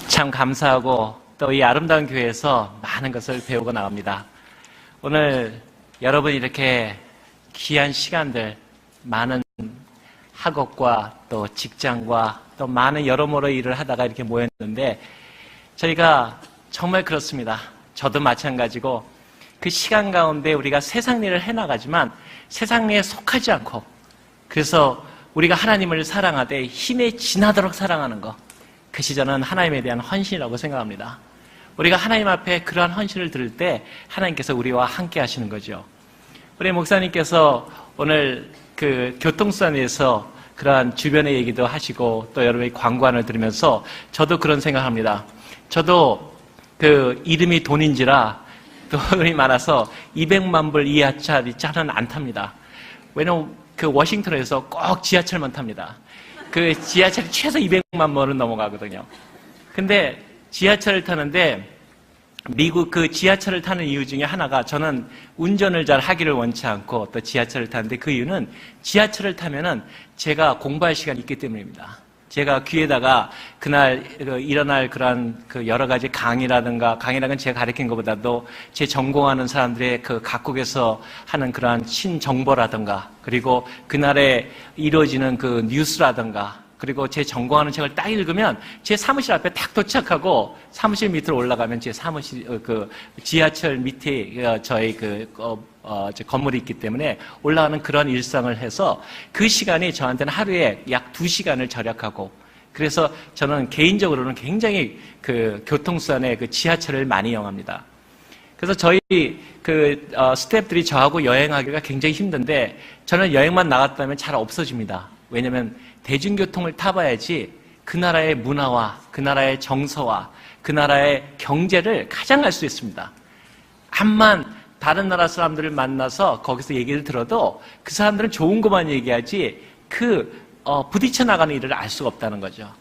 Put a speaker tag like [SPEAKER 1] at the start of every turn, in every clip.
[SPEAKER 1] 참 감사하고 또 이 아름다운 교회에서 많은 것을 배우고 나갑니다. 오늘 여러분 이렇게 귀한 시간들, 많은 학업과 또 직장과 또 많은 여러모로 일을 하다가 이렇게 모였는데 저희가 정말 그렇습니다. 저도 마찬가지고 그 시간 가운데 우리가 세상 일을 해나가지만 세상 일에 속하지 않고 그래서 우리가 하나님을 사랑하되 힘에 지나도록 사랑하는 것, 그것이 저는 하나님에 대한 헌신이라고 생각합니다. 우리가 하나님 앞에 그러한 헌신을 들을 때 하나님께서 우리와 함께 하시는 거죠. 우리 목사님께서 오늘 그 교통수단에서 그러한 주변의 얘기도 하시고 또 여러분의 광고안을 들으면서 저도 그런 생각합니다. 저도 그 이름이 돈인지라 돈이 많아서 200만 불 이하차는 안 탑니다. 왜냐면 그 워싱턴에서 꼭 지하철만 탑니다. 그 지하철이 최소 200만 불은 넘어가거든요. 근데 지하철을 타는데 미국 그 지하철을 타는 이유 중에 하나가 저는 운전을 잘 하기를 원치 않고 또 지하철을 타는데 그 이유는 지하철을 타면은 제가 공부할 시간이 있기 때문입니다. 제가 귀에다가 그날 일어날 그런 그 여러 가지 강의라는 건 제가 가르친 것보다도 제 전공하는 사람들의 그 각국에서 하는 그러한 신정보라든가 그리고 그날에 이루어지는 그 뉴스라든가 그리고 제 전공하는 책을 딱 읽으면 제 사무실 앞에 딱 도착하고 사무실 밑으로 올라가면 제 사무실 그 지하철 밑에 저희 제 건물이 있기 때문에 올라가는 그런 일상을 해서 그 시간이 저한테는 하루에 약 2시간을 절약하고 그래서 저는 개인적으로는 굉장히 그 교통수단의 그 지하철을 많이 이용합니다. 그래서 저희 스태프들이 저하고 여행하기가 굉장히 힘든데 저는 여행만 나갔다면 잘 없어집니다. 왜냐면 대중교통을 타봐야지 그 나라의 문화와 그 나라의 정서와 그 나라의 경제를 가장 알 수 있습니다. 암만 다른 나라 사람들을 만나서 거기서 얘기를 들어도 그 사람들은 좋은 것만 얘기하지 부딪혀 나가는 일을 알 수가 없다는 거죠.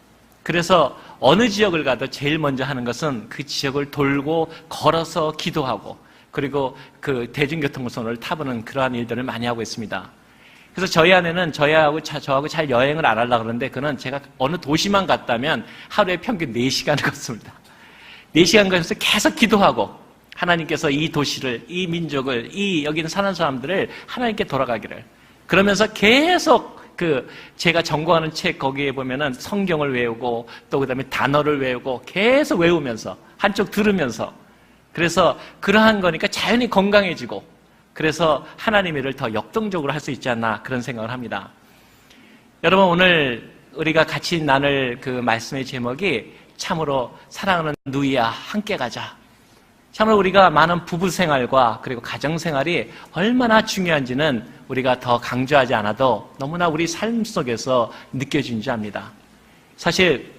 [SPEAKER 1] 그래서 어느 지역을 가도 제일 먼저 하는 것은 그 지역을 돌고 걸어서 기도하고 그리고 그 대중교통선을 타보는 그러한 일들을 많이 하고 있습니다. 그래서 저희 아내는 저하고 잘 여행을 안 하려고 그러는데 그는 제가 어느 도시만 갔다면 하루에 평균 4시간을 걷습니다. 4시간 걸려서 계속 기도하고 하나님께서 이 도시를, 이 민족을, 여기는 사는 사람들을 하나님께 돌아가기를. 그러면서 계속 제가 전공하는 책 거기에 보면은 성경을 외우고 또 그 다음에 단어를 외우고 계속 외우면서 한쪽 들으면서 그래서 그러한 거니까 자연히 건강해지고 그래서 하나님의 일을 더 역동적으로 할 수 있지 않나 그런 생각을 합니다. 여러분 오늘 우리가 같이 나눌 그 말씀의 제목이 참으로 사랑하는 누이야 함께 가자. 참으로 우리가 많은 부부 생활과 그리고 가정 생활이 얼마나 중요한지는 우리가 더 강조하지 않아도 너무나 우리 삶 속에서 느껴진 줄 압니다. 사실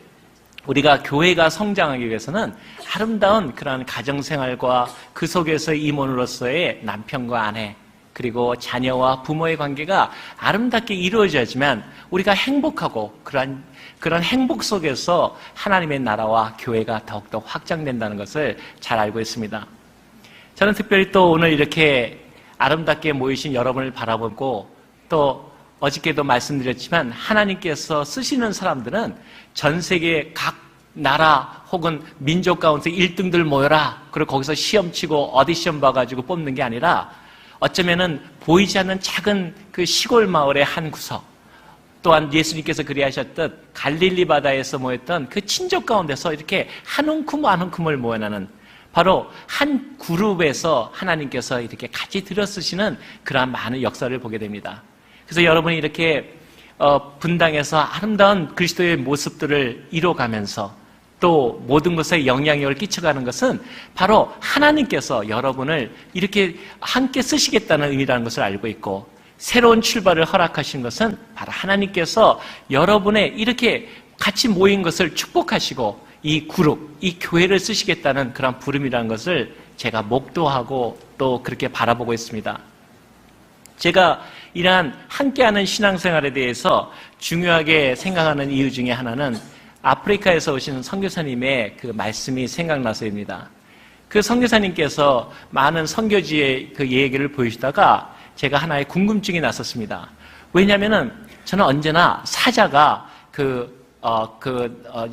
[SPEAKER 1] 우리가 교회가 성장하기 위해서는 아름다운 그런 가정 생활과 그 속에서 임원으로서의 남편과 아내 그리고 자녀와 부모의 관계가 아름답게 이루어져야지만 우리가 행복하고 그런 행복 속에서 하나님의 나라와 교회가 더욱더 확장된다는 것을 잘 알고 있습니다. 저는 특별히 또 오늘 이렇게 아름답게 모이신 여러분을 바라보고 또 어저께도 말씀드렸지만 하나님께서 쓰시는 사람들은 전 세계 각 나라 혹은 민족 가운데 1등들 모여라. 그리고 거기서 시험 치고 오디션 봐가지고 뽑는 게 아니라 어쩌면은 보이지 않는 작은 그 시골 마을의 한 구석 또한 예수님께서 그리하셨듯 갈릴리 바다에서 모였던 그 친족 가운데서 이렇게 한 움큼 한 움큼을 모여나는 바로 한 그룹에서 하나님께서 이렇게 같이 들여쓰시는 그러한 많은 역사를 보게 됩니다. 그래서 여러분이 이렇게 분당에서 아름다운 그리스도의 모습들을 이뤄가면서 또 모든 것에 영향력을 끼쳐가는 것은 바로 하나님께서 여러분을 이렇게 함께 쓰시겠다는 의미라는 것을 알고 있고 새로운 출발을 허락하신 것은 바로 하나님께서 여러분의 이렇게 같이 모인 것을 축복하시고 이 그룹, 이 교회를 쓰시겠다는 그런 부름이라는 것을 제가 목도하고 또 그렇게 바라보고 있습니다. 제가 이러한 함께하는 신앙생활에 대해서 중요하게 생각하는 이유 중에 하나는 아프리카에서 오신 선교사님의 그 말씀이 생각나서입니다. 그 선교사님께서 많은 선교지의 그 얘기를 보여주다가 제가 하나의 궁금증이 났었습니다. 왜냐하면은 저는 언제나 사자가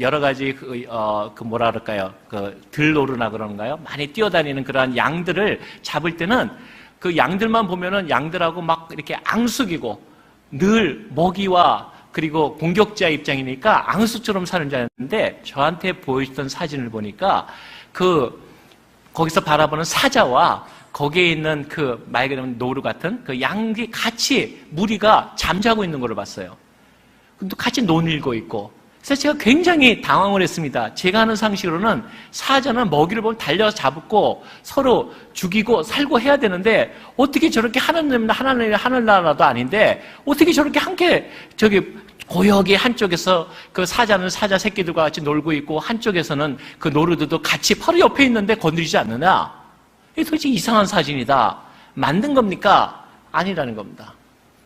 [SPEAKER 1] 여러 가지 뭐라 그럴까요? 들노루나 그런가요? 많이 뛰어다니는 그러한 양들을 잡을 때는 그 양들만 보면은 양들하고 막 이렇게 앙숙이고 늘 먹이와 그리고 공격자 입장이니까 앙숙처럼 사는 줄 알았는데 저한테 보여주던 사진을 보니까 거기서 바라보는 사자와 거기에 있는 말 그대로 노루 같은 그 양이 같이 무리가 잠자고 있는 걸 봤어요. 또 같이 논일고 있고. 그래서 제가 굉장히 당황을 했습니다. 제가 하는 상식으로는 사자는 먹이를 보면 달려서 잡고 서로 죽이고 살고 해야 되는데 어떻게 저렇게 하늘나라도 아닌데 어떻게 저렇게 함께 고역이 한쪽에서 그 사자는 사자 새끼들과 같이 놀고 있고 한쪽에서는 그 노루들도 같이 바로 옆에 있는데 건드리지 않느냐? 이게 도대체 이상한 사진이다. 만든 겁니까? 아니라는 겁니다.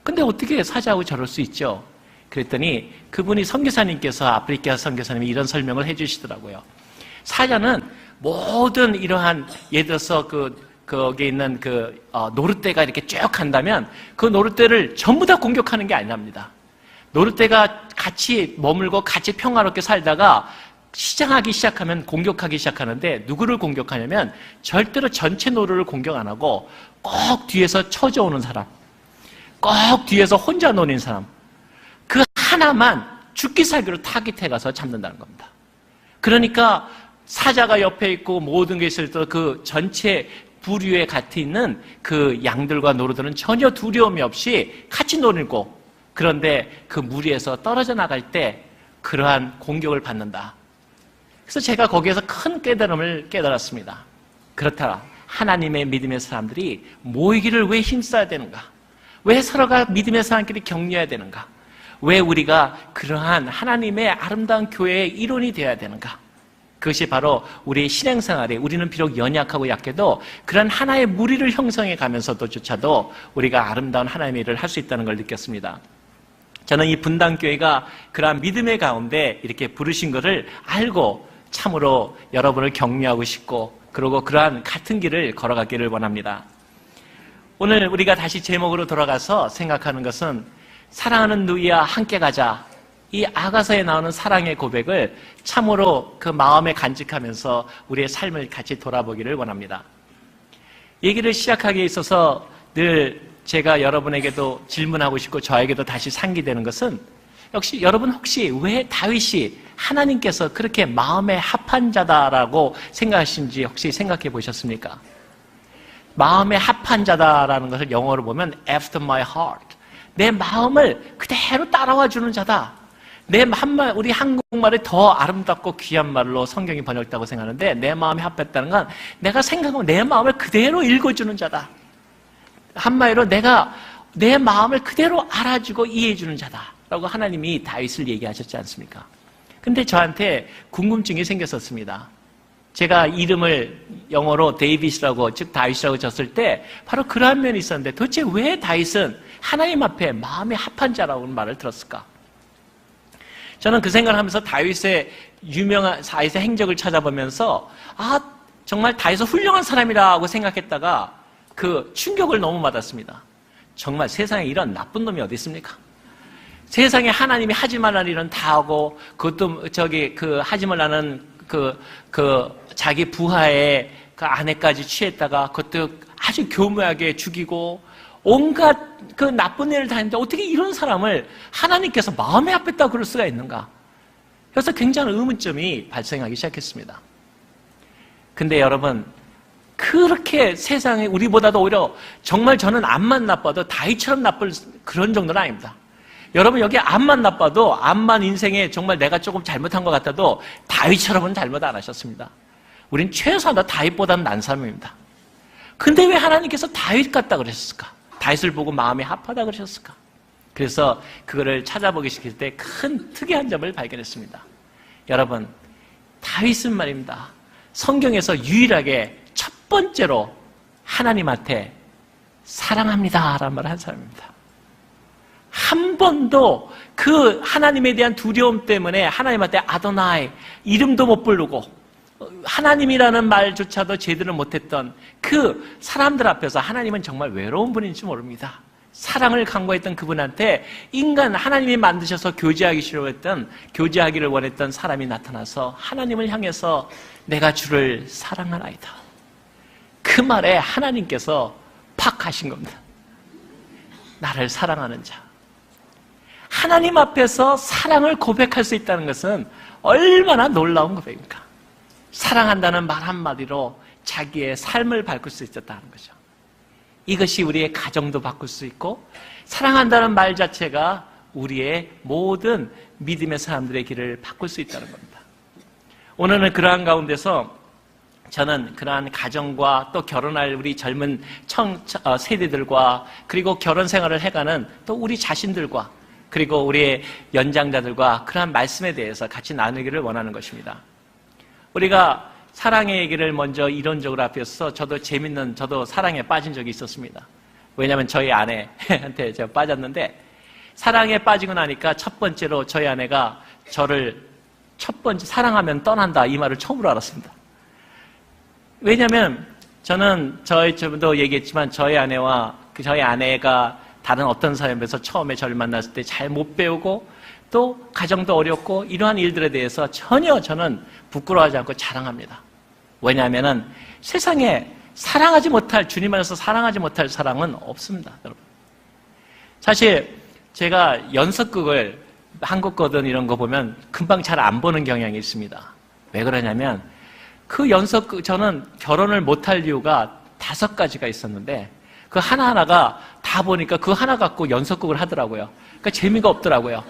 [SPEAKER 1] 근데 어떻게 사자하고 저럴 수 있죠? 그랬더니 그분이 선교사님께서 아프리카 선교사님이 이런 설명을 해주시더라고요. 사자는 모든 이러한 예를 들어서 거기에 있는 노루떼가 이렇게 쭉 간다면 그 노루떼를 전부 다 공격하는 게 아니랍니다. 노루떼가 같이 머물고 같이 평화롭게 살다가 시장하기 시작하면 공격하기 시작하는데 누구를 공격하냐면 절대로 전체 노루를 공격 안 하고 꼭 뒤에서 쳐져오는 사람, 꼭 뒤에서 혼자 노는 사람, 그 하나만 죽기 살기로 타깃해 가서 잡는다는 겁니다. 그러니까 사자가 옆에 있고 모든 게 있을 때 그 전체 부류에 같이 있는 그 양들과 노루들은 전혀 두려움이 없이 같이 놀고 그런데 그 무리에서 떨어져 나갈 때 그러한 공격을 받는다. 그래서 제가 거기에서 큰 깨달음을 깨달았습니다. 그렇다. 하나님의 믿음의 사람들이 모이기를 왜 힘써야 되는가? 왜 서로가 믿음의 사람끼리 격려해야 되는가? 왜 우리가 그러한 하나님의 아름다운 교회의 일원이 되어야 되는가? 그것이 바로 우리의 신앙생활에 우리는 비록 연약하고 약해도 그런 하나의 무리를 형성해 가면서도조차도 우리가 아름다운 하나님의 일을 할 수 있다는 걸 느꼈습니다. 저는 이 분당교회가 그러한 믿음의 가운데 이렇게 부르신 것을 알고 참으로 여러분을 격려하고 싶고 그리고 그러한 같은 길을 걸어가기를 원합니다. 오늘 우리가 다시 제목으로 돌아가서 생각하는 것은 사랑하는 누이와 함께 가자. 이 아가서에 나오는 사랑의 고백을 참으로 그 마음에 간직하면서 우리의 삶을 같이 돌아보기를 원합니다. 얘기를 시작하기에 있어서 늘 제가 여러분에게도 질문하고 싶고 저에게도 다시 상기되는 것은 역시 여러분 혹시 왜 다윗이 하나님께서 그렇게 마음에 합한 자다라고 생각하시는지 혹시 생각해 보셨습니까? 마음에 합한 자다라는 것을 영어로 보면 after my heart. 내 마음을 그대로 따라와 주는 자다. 우리 한국말이 더 아름답고 귀한 말로 성경이 번역됐다고 생각하는데 내 마음에 합했다는 건 내가 생각하면 내 마음을 그대로 읽어주는 자다. 한마디로 내가 내 마음을 그대로 알아주고 이해해주는 자다라고 하나님이 다윗을 얘기하셨지 않습니까? 근데 저한테 궁금증이 생겼었습니다. 제가 이름을 영어로 데이빗이라고 즉 다윗이라고 졌을 때 바로 그러한 면이 있었는데 도대체 왜 다윗은 하나님 앞에 마음에 합한 자라고 하는 말을 들었을까? 저는 그 생각을 하면서 다윗의 행적을 찾아보면서 정말 다윗은 훌륭한 사람이라고 생각했다가 그 충격을 너무 받았습니다. 정말 세상에 이런 나쁜 놈이 어디 있습니까? 세상에 하나님이 하지 말라는 일은 다 하고 그것도 하지 말라는 자기 부하의 그 아내까지 취했다가 그것도 아주 교묘하게 죽이고 온갖 그 나쁜 일을 다 했는데 어떻게 이런 사람을 하나님께서 마음에 합했다고 그럴 수가 있는가? 그래서 굉장한 의문점이 발생하기 시작했습니다. 근데 여러분 그렇게 세상에 우리보다도 오히려 정말 저는 암만 나빠도 다윗처럼 나쁠 그런 정도는 아닙니다. 여러분 여기 암만 나빠도 암만 인생에 정말 내가 조금 잘못한 것 같아도 다윗처럼은 잘못 안 하셨습니다. 우린 최소한 다윗보다는 난 사람입니다. 근데 왜 하나님께서 다윗 같다 그러셨을까? 다윗을 보고 마음이 합하다 그러셨을까? 그래서 그거를 찾아보기 시작할 때 큰 특이한 점을 발견했습니다. 여러분 다윗은 말입니다. 성경에서 유일하게 첫 번째로 하나님한테 사랑합니다 라는 말을 한 사람입니다. 한 번도 그 하나님에 대한 두려움 때문에 하나님한테 아도나이 이름도 못 부르고 하나님이라는 말조차도 제대로 못했던 그 사람들 앞에서 하나님은 정말 외로운 분인지 모릅니다. 사랑을 강구했던 그분한테 인간 하나님이 만드셔서 교제하기를 원했던 사람이 나타나서 하나님을 향해서 내가 주를 사랑하나이다. 그 말에 하나님께서 팍 하신 겁니다. 나를 사랑하는 자. 하나님 앞에서 사랑을 고백할 수 있다는 것은 얼마나 놀라운 고백입니까? 사랑한다는 말 한마디로 자기의 삶을 바꿀 수 있었다는 거죠. 이것이 우리의 가정도 바꿀 수 있고 사랑한다는 말 자체가 우리의 모든 믿음의 사람들의 길을 바꿀 수 있다는 겁니다. 오늘은 그러한 가운데서 저는 그러한 가정과 또 결혼할 우리 젊은 세대들과 그리고 결혼 생활을 해가는 또 우리 자신들과 그리고 우리의 연장자들과 그러한 말씀에 대해서 같이 나누기를 원하는 것입니다. 우리가 사랑의 얘기를 먼저 이론적으로 앞에서 저도 사랑에 빠진 적이 있었습니다. 왜냐하면 저희 아내한테 제가 빠졌는데 사랑에 빠지고 나니까 첫 번째로 저희 아내가 저를 첫 번째 사랑하면 떠난다 이 말을 처음으로 알았습니다. 왜냐하면 저는 저도 얘기했지만 저희 아내가 다른 어떤 사람에서 처음에 저를 만났을 때 잘 못 배우고 또 가정도 어렵고 이러한 일들에 대해서 전혀 저는 부끄러워하지 않고 자랑합니다. 왜냐하면 세상에 주님 안에서 사랑하지 못할 사랑은 없습니다, 여러분. 사실 제가 연속극을 한국 거든 이런 거 보면 금방 잘 안 보는 경향이 있습니다. 왜 그러냐면 저는 결혼을 못할 이유가 5가지가 있었는데 그 하나하나가 다 보니까 그 하나 갖고 연속극을 하더라고요. 그러니까 재미가 없더라고요.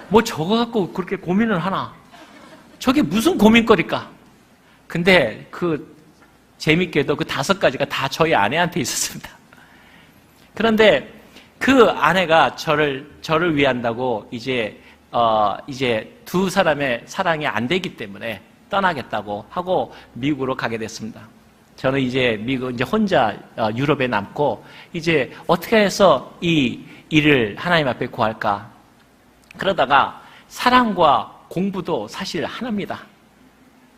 [SPEAKER 1] 뭐 저거 갖고 그렇게 고민을 하나? 저게 무슨 고민거리일까? 근데 재밌게도 그 5가지가 다 저희 아내한테 있었습니다. 그런데 그 아내가 저를 위한다고 이제 두 사람의 사랑이 안 되기 때문에 떠나겠다고 하고 미국으로 가게 됐습니다. 저는 이제 혼자 유럽에 남고 이제 어떻게 해서 이 일을 하나님 앞에 구할까? 그러다가 사랑과 공부도 사실 하나입니다.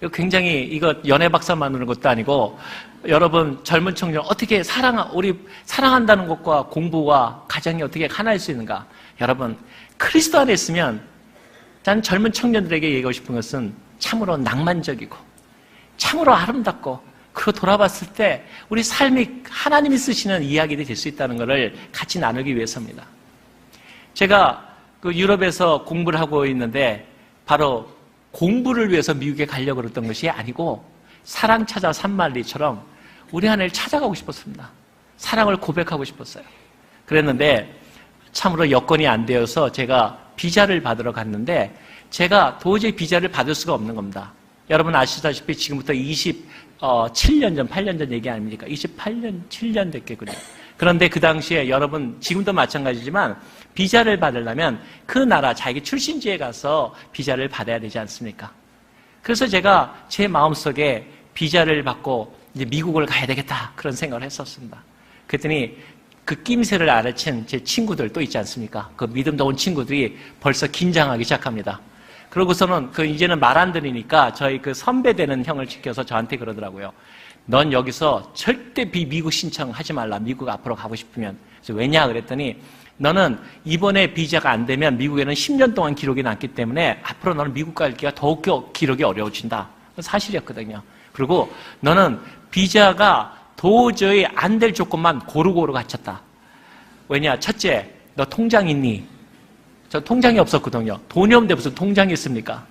[SPEAKER 1] 이거 연애 박사만 하는 것도 아니고 여러분 젊은 청년 어떻게 사랑한다는 것과 공부와 가정이 어떻게 하나일 수 있는가? 여러분 그리스도 안에 있으면 난 젊은 청년들에게 얘기하고 싶은 것은 참으로 낭만적이고 참으로 아름답고 그거 돌아봤을 때 우리 삶이 하나님이 쓰시는 이야기들이 될 수 있다는 것을 같이 나누기 위해서입니다. 제가 유럽에서 공부를 하고 있는데 바로 공부를 위해서 미국에 가려고 그랬던 것이 아니고 사랑 찾아 산말리처럼 우리 아내를 찾아가고 싶었습니다. 사랑을 고백하고 싶었어요. 그랬는데 참으로 여건이 안 되어서 제가 비자를 받으러 갔는데 제가 도저히 비자를 받을 수가 없는 겁니다. 여러분 아시다시피 지금부터 27년 전, 8년 전 얘기 아닙니까? 28년, 7년 됐겠군요. 그런데 그 당시에 여러분 지금도 마찬가지지만 비자를 받으려면 그 나라 자기 출신지에 가서 비자를 받아야 되지 않습니까? 그래서 제가 제 마음속에 비자를 받고 이제 미국을 가야 되겠다 그런 생각을 했었습니다. 그랬더니 그 낌새를 알아챈 제 친구들 또 있지 않습니까? 그 믿음도 온 친구들이 벌써 긴장하기 시작합니다. 그러고서는 이제는 말 안 들으니까 저희 선배 되는 형을 시켜서 저한테 그러더라고요. 넌 여기서 절대 미국 신청하지 말라. 미국 앞으로 가고 싶으면. 그래서 왜냐 그랬더니 너는 이번에 비자가 안 되면 미국에는 10년 동안 기록이 남기 때문에 앞으로 너는 미국 가기가 더욱 기록이 어려워진다. 사실이었거든요. 그리고 너는 비자가 도저히 안 될 조건만 고루고루 갖췄다. 왜냐? 첫째, 너 통장 있니? 저 통장이 없었거든요. 돈이 없는데 무슨 통장이 있습니까?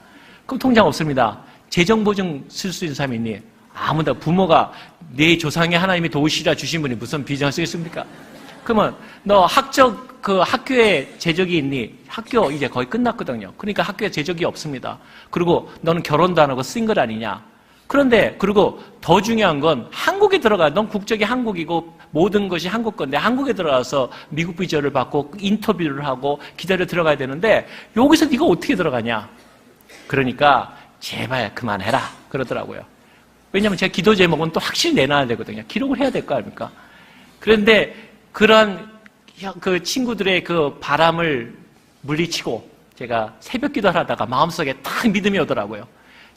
[SPEAKER 1] 그럼 통장 없습니다. 재정보증 쓸 수 있는 사람이 있니? 아무나 부모가 내 조상의 하나님이 도우시라 주신 분이 무슨 비전을 쓰겠습니까? 그러면 너 학교에 재적이 있니? 학교 이제 거의 끝났거든요. 그러니까 학교에 재적이 없습니다. 그리고 너는 결혼도 안 하고 싱글 아니냐? 그런데 그리고 더 중요한 건 한국에 넌 국적이 한국이고 모든 것이 한국 건데 한국에 들어가서 미국 비자를 받고 인터뷰를 하고 기다려 들어가야 되는데 여기서 네가 어떻게 들어가냐? 그러니까 제발 그만해라 그러더라고요. 왜냐하면 제가 기도 제목은 또 확실히 내놔야 되거든요. 기록을 해야 될 거 아닙니까? 그런데 그런 친구들의 그 바람을 물리치고 제가 새벽 기도를 하다가 마음속에 딱 믿음이 오더라고요.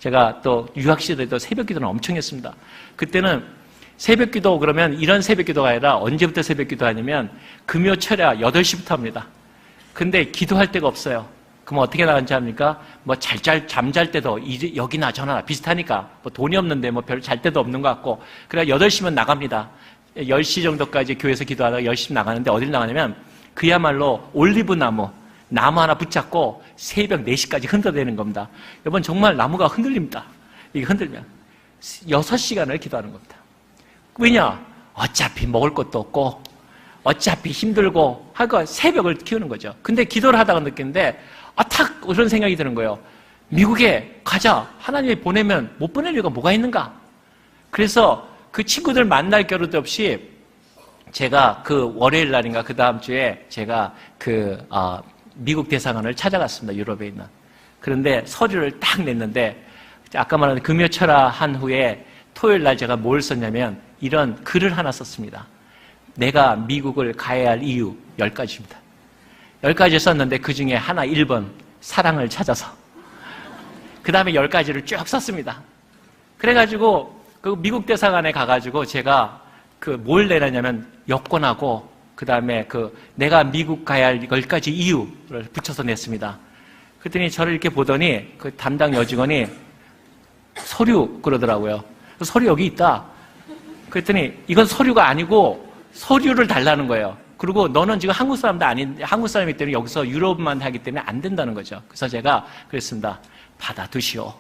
[SPEAKER 1] 제가 또 유학 시절에도 새벽 기도는 엄청 했습니다. 그때는 새벽 기도 그러면 이런 새벽 기도가 아니라 언제부터 새벽 기도 하냐면 금요 철야 8시부터 합니다. 근데 기도할 데가 없어요. 그럼 어떻게 나간지 합니까? 뭐 잠잘 때도 여기나 저나 비슷하니까 뭐 돈이 없는데 뭐 별 잘 데도 없는 것 같고 그래 8시면 나갑니다. 10시 정도까지 교회에서 기도하다가 10시 나가는데 어딜 나가냐면 그야말로 올리브 나무 하나 붙잡고 새벽 4시까지 흔들대는 겁니다. 여러분 정말 나무가 흔들립니다. 이게 흔들면 6시간을 기도하는 겁니다. 왜냐? 어차피 먹을 것도 없고 어차피 힘들고 하고 새벽을 키우는 거죠. 근데 기도를 하다가 느끼는데 탁 그런 생각이 드는 거예요. 미국에 가자. 하나님이 보내면 못 보낼 이유가 뭐가 있는가? 그래서 그 친구들 만날 겨를도 없이 제가 그 월요일 날인가 그 다음 주에 제가 미국 대사관을 찾아갔습니다. 유럽에 있는. 그런데 서류를 딱 냈는데 아까 말한 금요철야 한 후에 토요일 날 제가 뭘 썼냐면 이런 글을 하나 썼습니다. 내가 미국을 가야 할 이유 10가지입니다. 10가지 썼는데 그 중에 하나 1번 사랑을 찾아서 그 다음에 10가지를 쭉 썼습니다. 그래가지고 그 미국 대사관에 가가지고 제가 뭘 내놨냐면 여권하고 그 다음에 내가 미국 가야 할 10가지 이유를 붙여서 냈습니다. 그랬더니 저를 이렇게 보더니 그 담당 여직원이 서류 그러더라고요. 서류 여기 있다. 그랬더니 이건 서류가 아니고 서류를 달라는 거예요. 그리고 너는 지금 한국 사람도 한국 사람이기 때문에 여기서 유럽만 하기 때문에 안 된다는 거죠. 그래서 제가 그랬습니다. 받아두시오.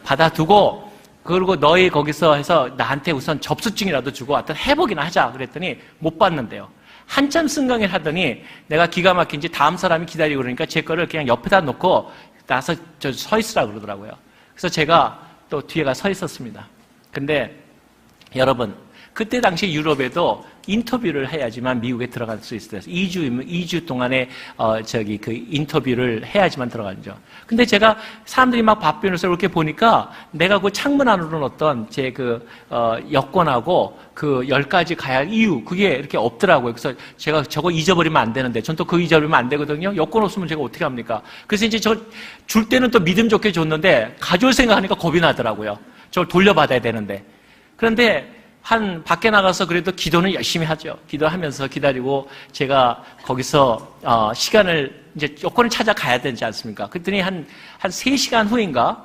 [SPEAKER 1] 받아두고 그리고 너희 거기서 해서 나한테 우선 접수증이라도 주고 어떤 회복이나 하자. 그랬더니 못 받는데요. 한참 승강을 하더니 내가 기가 막힌지 다음 사람이 기다리고 그러니까 제 거를 그냥 옆에다 놓고 나서 서 있으라 그러더라고요. 그래서 제가 또 뒤에 가 서 있었습니다. 근데 여러분 그때 당시 유럽에도 인터뷰를 해야지만 미국에 들어갈 수 있어요. 2주 동안에 인터뷰를 해야지만 들어가죠. 근데 제가 사람들이 막 바쁘면서 이렇게 보니까 내가 그 창문 안으로 넣었던 제 여권하고 그 10가지 가야 할 이유 그게 이렇게 없더라고요. 그래서 제가 저거 잊어버리면 안 되는데 전 또 그거 잊어버리면 안 되거든요. 여권 없으면 제가 어떻게 합니까? 그래서 이제 저 줄 때는 또 믿음 좋게 줬는데 가져올 생각하니까 겁이 나더라고요. 저걸 돌려받아야 되는데. 그런데 밖에 나가서 그래도 기도는 열심히 하죠. 기도하면서 기다리고 제가 거기서 시간을 이제 여권을 찾아가야 되지 않습니까? 그랬더니 한 3시간 후인가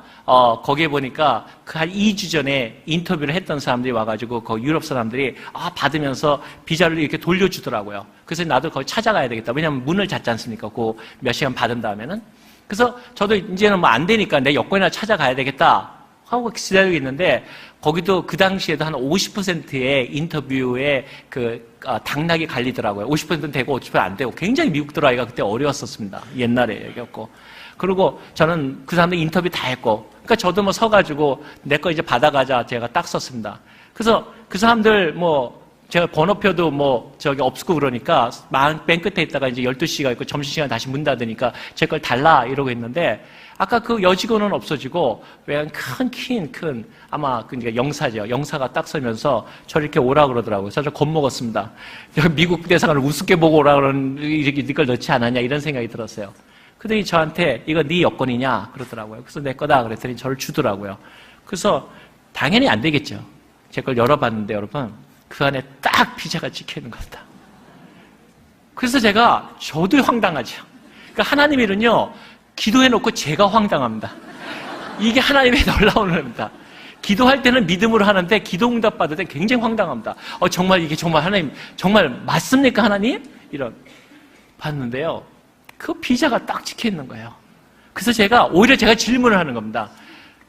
[SPEAKER 1] 거기에 보니까 그 한 2주 전에 인터뷰를 했던 사람들이 와가지고 그 유럽 사람들이 받으면서 비자를 이렇게 돌려주더라고요. 그래서 나도 거기 찾아가야 되겠다. 왜냐하면 문을 닫지 않습니까? 그 몇 시간 받은 다음에는. 그래서 저도 이제는 뭐 안 되니까 내 여권이나 찾아가야 되겠다 하고 기다리고 있는데 거기도 그 당시에도 한 50%의 인터뷰에 당락이 갈리더라고요. 50%는 되고 50%는 안 되고 굉장히 미국 들어가기가 그때 어려웠었습니다. 옛날에 얘기였고. 그리고 저는 그 사람들 인터뷰 다 했고 그러니까 저도 뭐 서가지고 내 거 이제 받아가자 제가 딱 썼습니다. 그래서 그 사람들 제가 번호표도 없고 그러니까 맨 끝에 있다가 이제 12시가 있고 점심시간 다시 문 닫으니까 제 걸 달라 이러고 있는데 아까 그 여직원은 없어지고 왜 큰 아마 그러니까 영사죠. 영사가 딱 서면서 저를 이렇게 오라 그러더라고요. 그래서 저 겁먹었습니다. 미국 대사관을 우습게 보고 오라 그러는 이렇게 네 걸 넣지 않았냐 이런 생각이 들었어요. 그랬더니 저한테 이거 네 여권이냐 그러더라고요. 그래서 내 거다 그랬더니 저를 주더라고요. 그래서 당연히 안 되겠죠. 제 걸 열어봤는데 여러분 그 안에 딱 비자가 찍혀있는 겁니다. 그래서 저도 황당하죠. 그러니까 하나님 일은요, 기도해놓고 제가 황당합니다. 이게 하나님의 놀라운 겁니다. 기도할 때는 믿음으로 하는데 기도응답 받을 때 굉장히 황당합니다. 정말 이게 정말 하나님, 정말 맞습니까 하나님? 이런. 봤는데요. 그 비자가 딱 찍혀있는 거예요. 그래서 오히려 제가 질문을 하는 겁니다.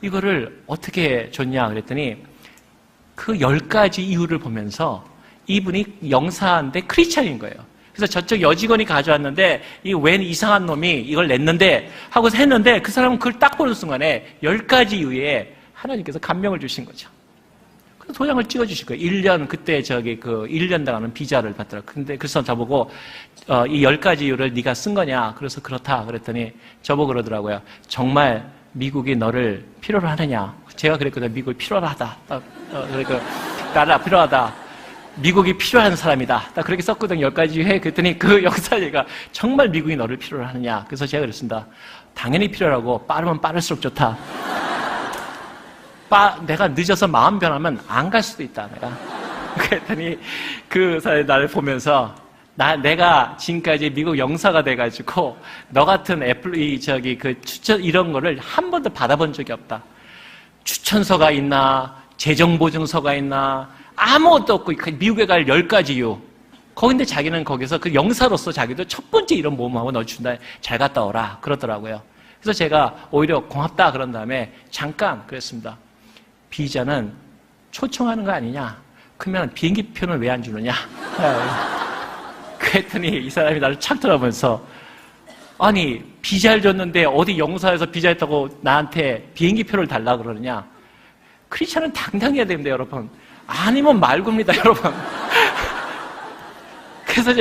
[SPEAKER 1] 이거를 어떻게 줬냐 그랬더니 그 10가지 이유를 보면서 이분이 영사인데 크리스찬인 거예요. 그래서 저쪽 여직원이 가져왔는데 이 웬 이상한 놈이 이걸 냈는데 하고서 했는데 그 사람은 그걸 딱 보는 순간에 10가지 이유에 하나님께서 감명을 주신 거죠. 그래서 도장을 찍어주실 거예요. 1년 그때 1년 당하는 비자를 받더라고요. 근데 그래서 저보고 이 10가지 이유를 네가 쓴 거냐? 그래서 그렇다 그랬더니 저보고 그러더라고요. 정말 미국이 너를 필요로 하느냐? 제가 그랬거든요. 미국이 필요하다. 그러니까 나라 필요하다. 미국이 필요한 사람이다. 딱 그렇게 썼거든요. 10가지 해. 그랬더니 그 역사가 정말 미국이 너를 필요로 하느냐? 그래서 제가 그랬습니다. 당연히 필요하고 빠르면 빠를수록 좋다. 내가 늦어서 마음 변하면 안 갈 수도 있다. 내가 그랬더니 그 사람이 나를 보면서 내가 지금까지 미국 영사가 돼가지고 너 같은 추천 이런 거를 한 번도 받아본 적이 없다. 추천서가 있나, 재정보증서가 있나, 아무것도 없고 미국에 갈 10가지 이유. 거긴데 자기는 거기서 그 영사로서 자기도 첫 번째 이런 모험하고 너 준다. 잘 갔다 오라. 그러더라고요. 그래서 제가 오히려 고맙다 그런 다음에 잠깐 그랬습니다. 비자는 초청하는 거 아니냐? 그러면 비행기표는 왜 안 주느냐? 그랬더니 이 사람이 나를 착 쳐다보면서 아니 비자를 줬는데 어디 영사에서 비자했다고 나한테 비행기표를 달라 그러느냐? 크리스찬은 당당해야 됩니다, 여러분. 아니면 말고입니다, 여러분. 그래서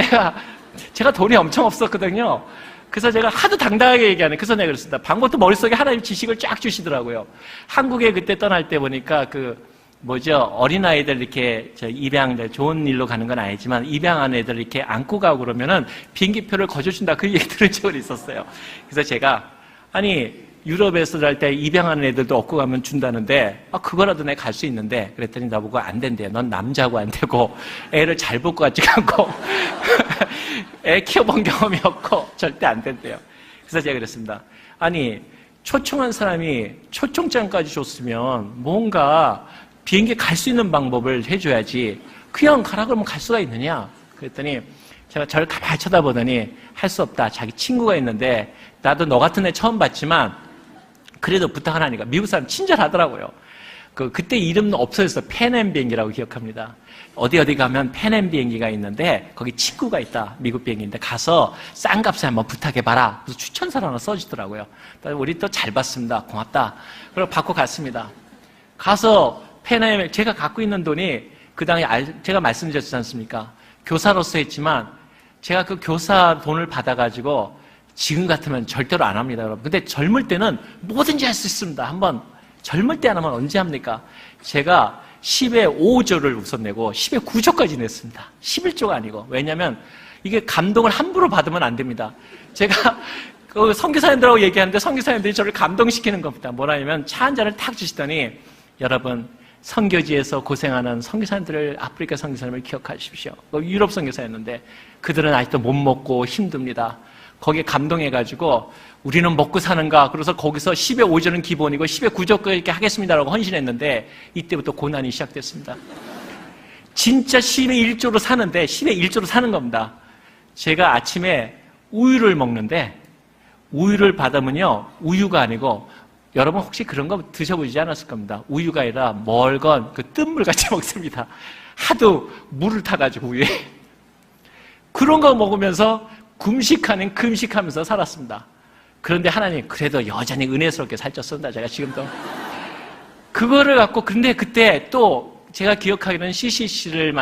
[SPEAKER 1] 제가 돈이 엄청 없었거든요. 그래서 제가 하도 당당하게 얘기하는, 그래서 내가 그랬습니다. 방법도 머릿속에 하나님 지식을 쫙 주시더라고요. 한국에 그때 떠날 때 보니까 어린아이들 이렇게 입양들 좋은 일로 가는 건 아니지만 입양한 애들 이렇게 안고 가고 그러면은 비행기표를 거저준다 그 얘기 들은 적은 있었어요. 그래서 제가 유럽에서 할 때 입양하는 애들도 얻고 가면 준다는데 그거라도 내가 갈 수 있는데 그랬더니 나보고 안 된대요. 넌 남자고 안 되고 애를 잘 볼 것 같지가 않고 애 키워본 경험이 없고 절대 안 된대요. 그래서 제가 그랬습니다. 아니 초청한 사람이 초청장까지 줬으면 뭔가 비행기 갈 수 있는 방법을 해줘야지 그냥 가라 그러면 갈 수가 있느냐. 그랬더니 제가 저를 가만히 쳐다보더니 할 수 없다. 자기 친구가 있는데 나도 너 같은 애 처음 봤지만 그래도 부탁 하나니까 미국 사람 친절하더라고요. 그때 이름은 없어졌어. 팬엠 비행기라고 기억합니다. 어디 가면 팬엠 비행기가 있는데 거기 친구가 있다. 미국 비행기인데 가서 싼 값에 한번 부탁해봐라. 그래서 추천서를 하나 써주더라고요. 우리 또 잘 봤습니다. 고맙다. 그리고 받고 갔습니다. 가서 팬엠 제가 갖고 있는 돈이 그 당시에 제가 말씀드렸지 않습니까? 교사로서 했지만 제가 그 교사 돈을 받아가지고 지금 같으면 절대로 안 합니다, 여러분. 근데 젊을 때는 뭐든지 할 수 있습니다. 한번 젊을 때 안 하면 언제 합니까? 제가 10에 5조를 우선 내고 10에 9조까지 냈습니다. 11조가 아니고. 왜냐하면 이게 감동을 함부로 받으면 안 됩니다. 제가 선교사님들하고 얘기하는데 선교사님들이 저를 감동시키는 겁니다. 뭐라냐면 차 한 잔을 탁 주시더니 여러분 선교지에서 고생하는 선교사님들을 아프리카 선교사님을 기억하십시오. 유럽 선교사였는데 그들은 아직도 못 먹고 힘듭니다. 거기에 감동해가지고 우리는 먹고 사는가 그래서 거기서 10에 5조는 기본이고 10에 9조 이렇게 하겠습니다라고 헌신했는데 이때부터 고난이 시작됐습니다. 진짜 10에 1조로 사는데 10에 1조로 사는 겁니다. 제가 아침에 우유를 먹는데 우유를 받으면요 우유가 아니고 여러분 혹시 그런 거 드셔보지 않았을 겁니다. 우유가 아니라 멀건 그 뜬물 같이 먹습니다. 하도 물을 타가지고 우유에 그런 거 먹으면서 금식하면서 살았습니다. 그런데 하나님 그래도 여전히 은혜스럽게 살쪘습니다. 제가 지금도 그거를 갖고 근데 그때 또 제가 기억하기로는 CCC를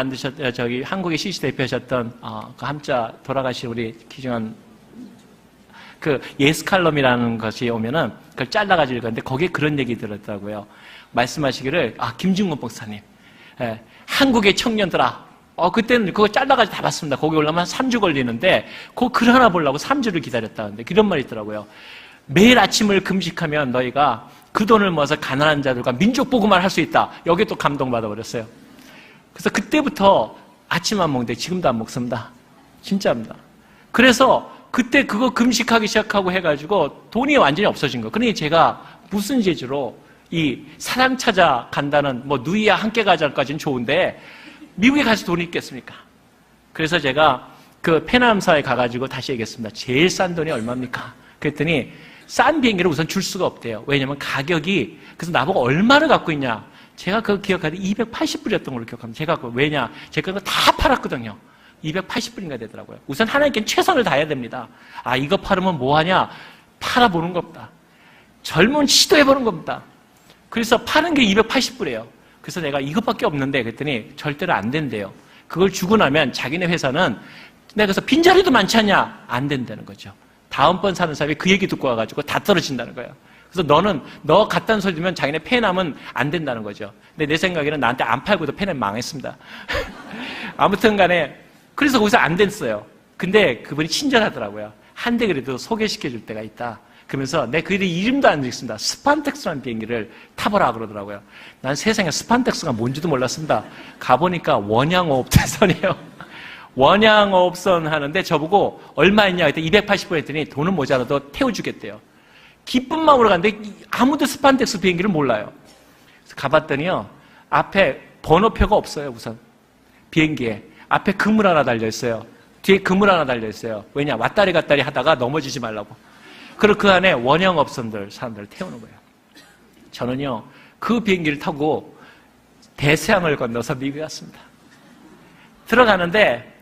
[SPEAKER 1] 한국의 CCC 대표하셨던 그 함자 돌아가신 우리 기중한 그 예스칼럼이라는 것이 오면은 그걸 잘라가지고 읽었는데 거기에 그런 얘기 들었더라고요. 말씀하시기를 김중곤 목사님 한국의 청년들아 그때는 그거 잘라가지고 다 봤습니다. 거기 올라면 3주 걸리는데 그 글 하나 보려고 3주를 기다렸다는데 그런 말이 있더라고요. 매일 아침을 금식하면 너희가 그 돈을 모아서 가난한 자들과 민족 복음을 할 수 있다. 여기에 또 감동받아 버렸어요. 그래서 그때부터 아침 안 먹는데 지금도 안 먹습니다. 진짜입니다. 그래서 그때 그거 금식하기 시작하고 해가지고 돈이 완전히 없어진 거예요. 그러니 제가 무슨 재주로 이 사랑 찾아 간다는 누이와 함께 가자까지는 좋은데 미국에 가서 돈이 있겠습니까? 그래서 제가 그 페남사에 가가지고 다시 얘기했습니다. 제일 싼 돈이 얼마입니까? 그랬더니 싼 비행기를 우선 줄 수가 없대요. 왜냐면 가격이 그래서 나보고 얼마를 갖고 있냐? 제가 그거 기억하는데 280불이었던 걸로 기억합니다. 제가 왜냐? 제가 그거 다 팔았거든요. 280불인가 되더라고요. 우선 하나님께 최선을 다해야 됩니다. 이거 팔으면 뭐하냐? 팔아보는 겁니다. 젊은 시도해보는 겁니다. 그래서 파는 게 280불이에요. 그래서 내가 이것밖에 없는데 그랬더니 절대로 안 된대요. 그걸 주고 나면 자기네 회사는 내가 그래서 빈자리도 많지 않냐? 안 된다는 거죠. 다음번 사는 사람이 그 얘기 듣고 와가지고 다 떨어진다는 거예요. 그래서 너 갖다는 소리 들으면 자기네 페남은 안 된다는 거죠. 근데 내 생각에는 나한테 안 팔고도 페남 망했습니다. 아무튼 간에 그래서 거기서 안 됐어요. 근데 그분이 친절하더라고요. 한 대 그래도 소개시켜 줄 때가 있다. 그러면서 내 그 이름도 안 적습니다. 스판텍스라는 비행기를 타보라 그러더라고요. 난 세상에 스판텍스가 뭔지도 몰랐습니다. 가보니까 원양어업선이에요. 원양어업선 하는데 저보고 얼마 있냐 그때 280분 했더니 돈은 모자라도 태워주겠대요. 기쁜 마음으로 갔는데 아무도 스판텍스 비행기를 몰라요. 그래서 가봤더니요. 앞에 번호표가 없어요. 우선 비행기에. 앞에 그물 하나 달려있어요. 뒤에 그물 하나 달려있어요. 왜냐? 왔다리 갔다리 하다가 넘어지지 말라고. 그리고 그 안에 원형업선들 사람들을 태우는 거예요. 저는요. 그 비행기를 타고 대서양을 건너서 미국에 갔습니다. 들어가는데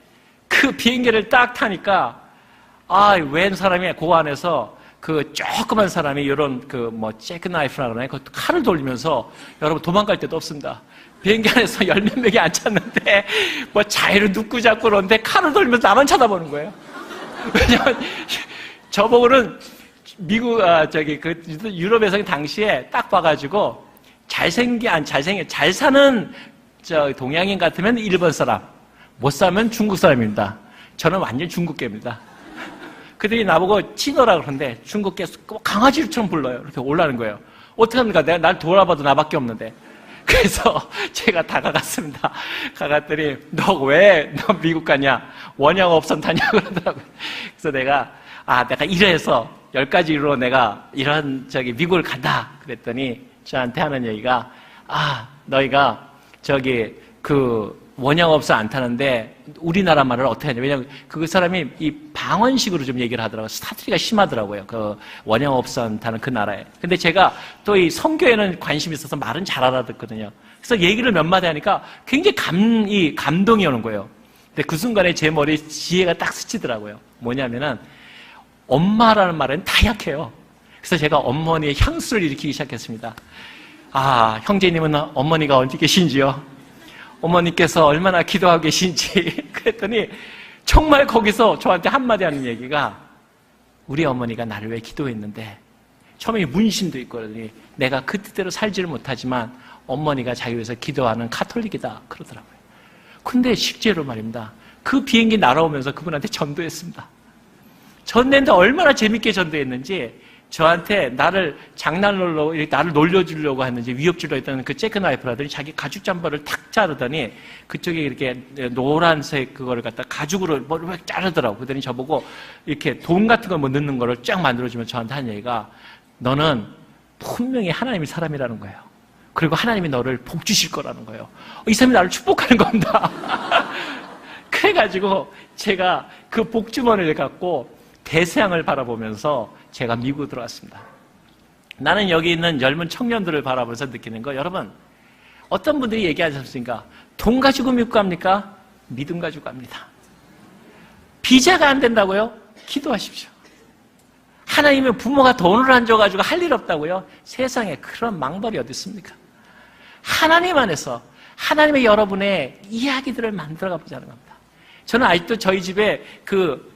[SPEAKER 1] 그 비행기를 딱 타니까 웬 사람이 그 안에서 그 조그만 사람이 이런 잭나이프라 그러나요? 그 칼을 돌리면서 여러분 도망갈 데도 없습니다. 비행기 안에서 열 몇 명이 앉았는데 자위로 눕고 잡고 그러는데 칼을 돌리면서 나만 쳐다보는 거예요. 왜냐면 저보고는 미국 유럽에서 당시에 딱 봐가지고 잘 사는 동양인 같으면 일본 사람, 못 사면 중국 사람입니다. 저는 완전 중국계입니다. 그들이 나보고 찐어라 그러는데 중국계 강아지처럼 불러요. 이렇게 올라는 거예요. 어떻게 합니까? 내가 날 돌아봐도 나밖에 없는데. 그래서 제가 다가갔습니다. 가갔더니 너 미국 가냐? 원양업선 타냐? 그러더라고요. 그래서 내가 이래서 10가지로 내가 미국을 간다. 그랬더니 저한테 하는 얘기가 너희가 원양업선 안 타는데 우리나라 말을 어떻게 하냐. 왜냐면 그 사람이 이 방언식으로 좀 얘기를 하더라고요. 사투리가 심하더라고요. 그 원양업선 타는 그 나라에. 근데 제가 또 이 선교에는 관심이 있어서 말은 잘 알아듣거든요. 그래서 얘기를 몇 마디 하니까 굉장히 감동이 오는 거예요. 근데 그 순간에 제 머리에 지혜가 딱 스치더라고요. 뭐냐면은 엄마라는 말은 다 약해요. 그래서 제가 어머니의 향수를 일으키기 시작했습니다. 형제님은 어머니가 어디 계신지요? 어머니께서 얼마나 기도하고 계신지. 그랬더니 정말 거기서 저한테 한마디 하는 얘기가 우리 어머니가 나를 왜 기도했는데 처음에 문신도 있고 그러더니 내가 그 뜻대로 살지를 못하지만 어머니가 자기 위해서 기도하는 카톨릭이다 그러더라고요. 근데 실제로 말입니다. 그 비행기 날아오면서 그분한테 전도했습니다. 전도했는데 얼마나 재밌게 전도했는지 저한테 나를 장난으로 나를 놀려주려고 했는지 위협 주려 했던 그 잭나이프라더니 자기 가죽 잠바를 탁 자르더니 그쪽에 이렇게 노란색 그거를 갖다 가죽으로 머리를 자르더라고. 그러더니 저보고 이렇게 돈 같은 걸 넣는 거를 쫙 만들어주면 저한테 한 얘기가 너는 분명히 하나님의 사람이라는 거예요. 그리고 하나님이 너를 복 주실 거라는 거예요. 이 사람이 나를 축복하는 겁니다. 그래가지고 제가 그 복주머니를 갖고 대서양을 바라보면서 제가 미국으로 들어왔습니다. 나는 여기 있는 젊은 청년들을 바라보면서 느끼는 거, 여러분, 어떤 분들이 얘기하지 않습니까? 돈 가지고 미국 갑니까? 믿음 가지고 갑니다. 비자가 안 된다고요? 기도하십시오. 하나님의 부모가 돈을 안 줘가지고 할 일 없다고요? 세상에 그런 망벌이 어디 있습니까? 하나님 안에서 하나님의 여러분의 이야기들을 만들어가 보자는 겁니다. 저는 아직도 저희 집에 그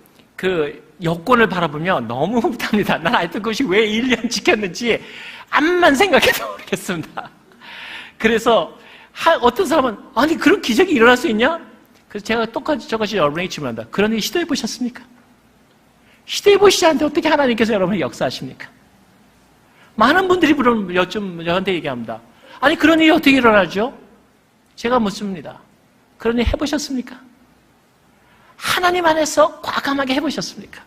[SPEAKER 1] 여권을 바라보면 너무 흐뭇합니다. 난 아직도 그것이 왜 1년 지켰는지 암만 생각해도 모르겠습니다. 그래서 어떤 사람은 아니 그런 기적이 일어날 수 있냐? 그래서 제가 똑같이 저것이 여러분에게 질문한다. 그런 일 시도해 보셨습니까? 시도해 보시지 않는데 어떻게 하나님께서 여러분의 역사하십니까? 많은 분들이 저한테 얘기합니다. 아니 그런 일이 어떻게 일어나죠? 제가 묻습니다. 그런 일 해보셨습니까? 하나님 안에서 과감하게 해보셨습니까?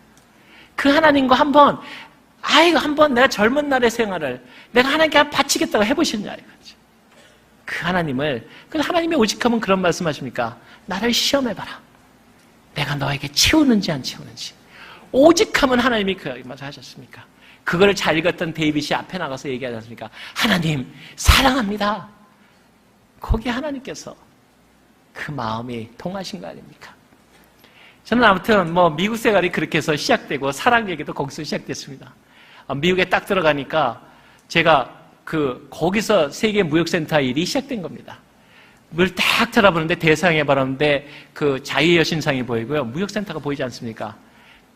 [SPEAKER 1] 그 하나님과 한번 내가 젊은 날의 생활을 내가 하나님께 바치겠다고 해보셨냐 이거죠. 그 하나님을, 그래서 하나님의 오직함은 그런 말씀하십니까? 나를 시험해봐라. 내가 너에게 채우는지 안 채우는지. 오직함은 하나님이 맞아 하셨습니까? 그걸 잘 읽었던 데이빗이 앞에 나가서 얘기하지 않습니까? 하나님 사랑합니다. 거기에 하나님께서 그 마음이 통하신 거 아닙니까? 저는 아무튼 미국 생활이 그렇게 해서 시작되고 사랑 얘기도 거기서 시작됐습니다. 미국에 딱 들어가니까 제가 거기서 세계 무역센터 일이 시작된 겁니다. 물 딱 쳐다보는데 대서양에 바라보는데 그 자유의 여신상이 보이고요. 무역센터가 보이지 않습니까?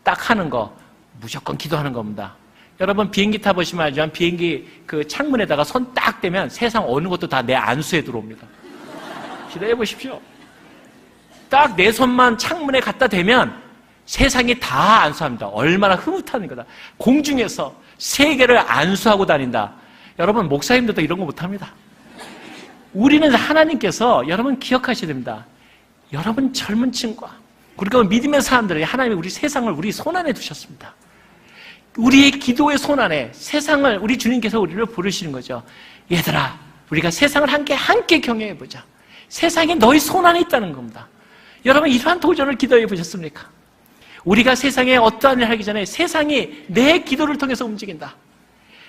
[SPEAKER 1] 딱 하는 거 무조건 기도하는 겁니다. 여러분 비행기 타보시면 알지만 비행기 그 창문에다가 손 딱 대면 세상 어느 것도 다 내 안수에 들어옵니다. 기도해 보십시오. 딱 내 손만 창문에 갖다 대면 세상이 다 안수합니다. 얼마나 흐뭇한 거다. 공중에서 세계를 안수하고 다닌다. 여러분, 목사님들도 이런 거 못합니다. 우리는 하나님께서 여러분 기억하셔야 됩니다. 여러분 젊은 층과 그리고 믿음의 사람들이 하나님이 우리 세상을 우리 손안에 두셨습니다. 우리의 기도의 손안에 세상을 우리 주님께서 우리를 부르시는 거죠. 얘들아, 우리가 세상을 함께 경영해보자. 세상이 너희 손안에 있다는 겁니다. 여러분, 이러한 도전을 기도해 보셨습니까? 우리가 세상에 어떠한 일을 하기 전에 세상이 내 기도를 통해서 움직인다.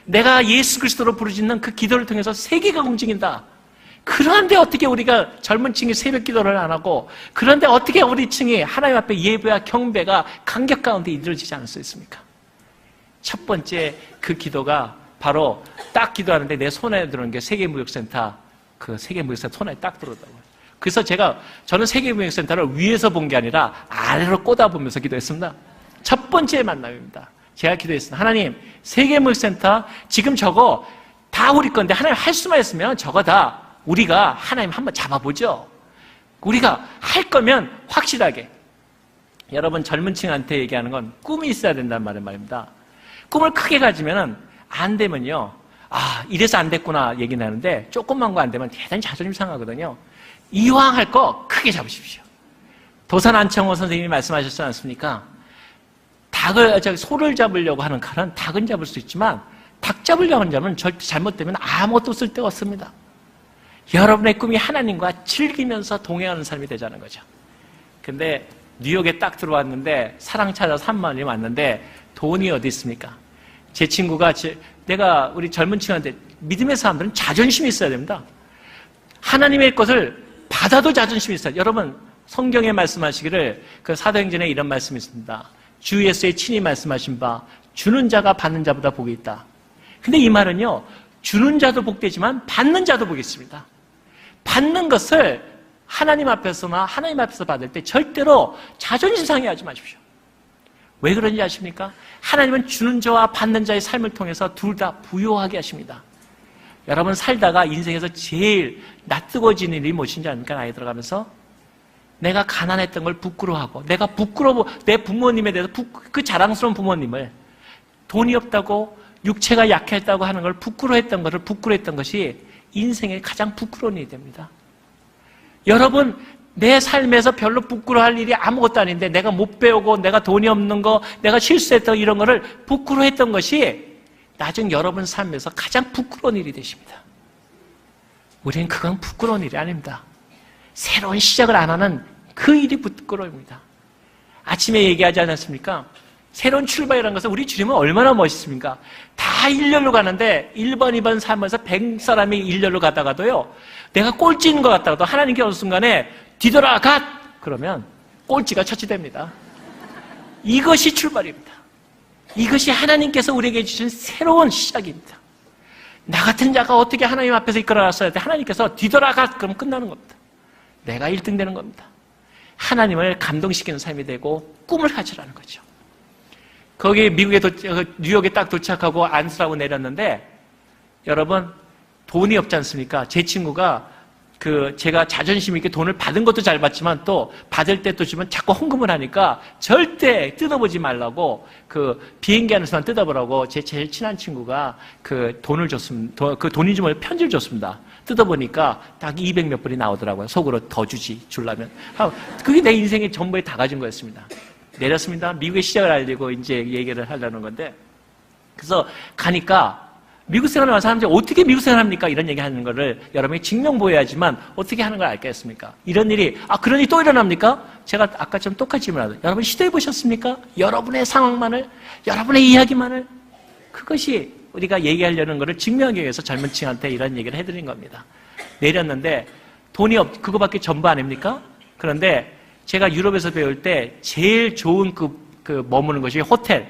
[SPEAKER 1] 내가 예수 그리스도로 부르짖는 그 기도를 통해서 세계가 움직인다. 그런데 어떻게 우리가 젊은 층이 새벽 기도를 안 하고, 그런데 어떻게 우리 층이 하나님 앞에 예배와 경배가 간격 가운데 이루어지지 않을 수 있습니까? 첫 번째 그 기도가 바로 딱 기도하는데 내 손에 들어오는 게 세계무역센터, 그 세계무역센터 손에 딱 들어오더라고요. 그래서 저는 세계무역센터를 위에서 본 게 아니라 아래로 꽂아보면서 기도했습니다. 첫 번째 만남입니다. 제가 기도했습니다. 하나님, 세계무역센터 지금 저거 다 우리 건데 하나님 할 수만 있으면 저거 다 우리가 하나님 한번 잡아보죠. 우리가 할 거면 확실하게. 여러분, 젊은 층한테 얘기하는 건 꿈이 있어야 된다는 말입니다. 꿈을 크게 가지면 안 되면요, 이래서 안 됐구나 얘기는 하는데, 조금만 거 안 되면 대단히 자존심 상하거든요. 이왕 할 거 크게 잡으십시오. 도산 안창호 선생님이 말씀하셨지 않습니까? 소를 잡으려고 하는 칼은 닭은 잡을 수 있지만 닭 잡으려고 하는 자는 절대 잘못되면 아무것도 쓸데가 없습니다. 여러분의 꿈이 하나님과 즐기면서 동행하는 삶이 되자는 거죠. 근데 뉴욕에 딱 들어왔는데 사랑 찾아서 3만 원이 왔는데 돈이 어디 있습니까? 제 친구가 내가 우리 젊은 층한테 믿음의 사람들은 자존심이 있어야 됩니다. 하나님의 것을 받아도 자존심이 있어요. 여러분, 성경에 말씀하시기를 그 사도행전에 이런 말씀이 있습니다. 주 예수의 친히 말씀하신 바 주는 자가 받는 자보다 복이 있다. 근데 이 말은요, 주는 자도 복되지만 받는 자도 복이 있습니다. 받는 것을 하나님 앞에서나 하나님 앞에서 받을 때 절대로 자존심 상해하지 마십시오. 왜 그런지 아십니까? 하나님은 주는 자와 받는 자의 삶을 통해서 둘 다 부요하게 하십니다. 여러분, 살다가 인생에서 제일 낯뜨거워지는 일이 무엇인지 아닙니까? 나이 들어가면서 내가 가난했던 걸 부끄러워하고, 내가 내 부모님에 대해서 그 자랑스러운 부모님을 돈이 없다고 육체가 약했다고 하는 걸 부끄러워했던 것이 인생의 가장 부끄러운 일이 됩니다. 여러분, 내 삶에서 별로 부끄러워할 일이 아무것도 아닌데 내가 못 배우고 내가 돈이 없는 거, 내가 실수했던 이런 거를 부끄러워했던 것이 나중 여러분 삶에서 가장 부끄러운 일이 되십니다. 우리는 그건 부끄러운 일이 아닙니다. 새로운 시작을 안 하는 그 일이 부끄러움입니다. 아침에 얘기하지 않았습니까? 새로운 출발이라는 것은 우리 주님은 얼마나 멋있습니까? 다 일렬로 가는데 1번, 2번, 3번에서 100사람이 일렬로 가다가도요, 내가 꼴찌인 것 같다가도 하나님께 어느 순간에 뒤돌아가! 그러면 꼴찌가 처치됩니다. 이것이 출발입니다. 이것이 하나님께서 우리에게 주신 새로운 시작입니다. 나 같은 자가 어떻게 하나님 앞에서 이끌어놨어야 돼? 하나님께서 뒤돌아가! 그럼 끝나는 겁니다. 내가 1등 되는 겁니다. 하나님을 감동시키는 삶이 되고 꿈을 가지라는 거죠. 거기 뉴욕에 딱 도착하고 안수라고 내렸는데, 여러분, 돈이 없지 않습니까? 제 친구가 제가 자존심 있게 돈을 받은 것도 잘 받지만 또 받을 때 또 주면 자꾸 헌금을 하니까 절대 뜯어보지 말라고 비행기 안에서만 뜯어보라고 제 제일 친한 친구가 돈을 줬습니다. 그 돈인 줄 몰라 편지를 줬습니다. 뜯어보니까 딱 200몇 불이 나오더라고요. 속으로 더 주려면. 그게 내 인생의 전부에 다 가진 거였습니다. 내렸습니다. 미국의 시작을 알리고 이제 얘기를 하려는 건데, 그래서 가니까 미국 생활을 하는 사람들이 어떻게 미국 생활을 합니까? 이런 얘기 하는 거를 여러분이 증명보여야지만 어떻게 하는 걸 알겠습니까? 이런 일이, 그런 일이 또 일어납니까? 제가 아까처럼 똑같이 질문하죠. 여러분 시도해 보셨습니까? 여러분의 상황만을, 여러분의 이야기만을. 그것이 우리가 얘기하려는 거를 증명하기 위해서 젊은 층한테 이런 얘기를 해드린 겁니다. 내렸는데 돈이 그거밖에 전부 아닙니까? 그런데 제가 유럽에서 배울 때 제일 좋은 머무는 것이 호텔,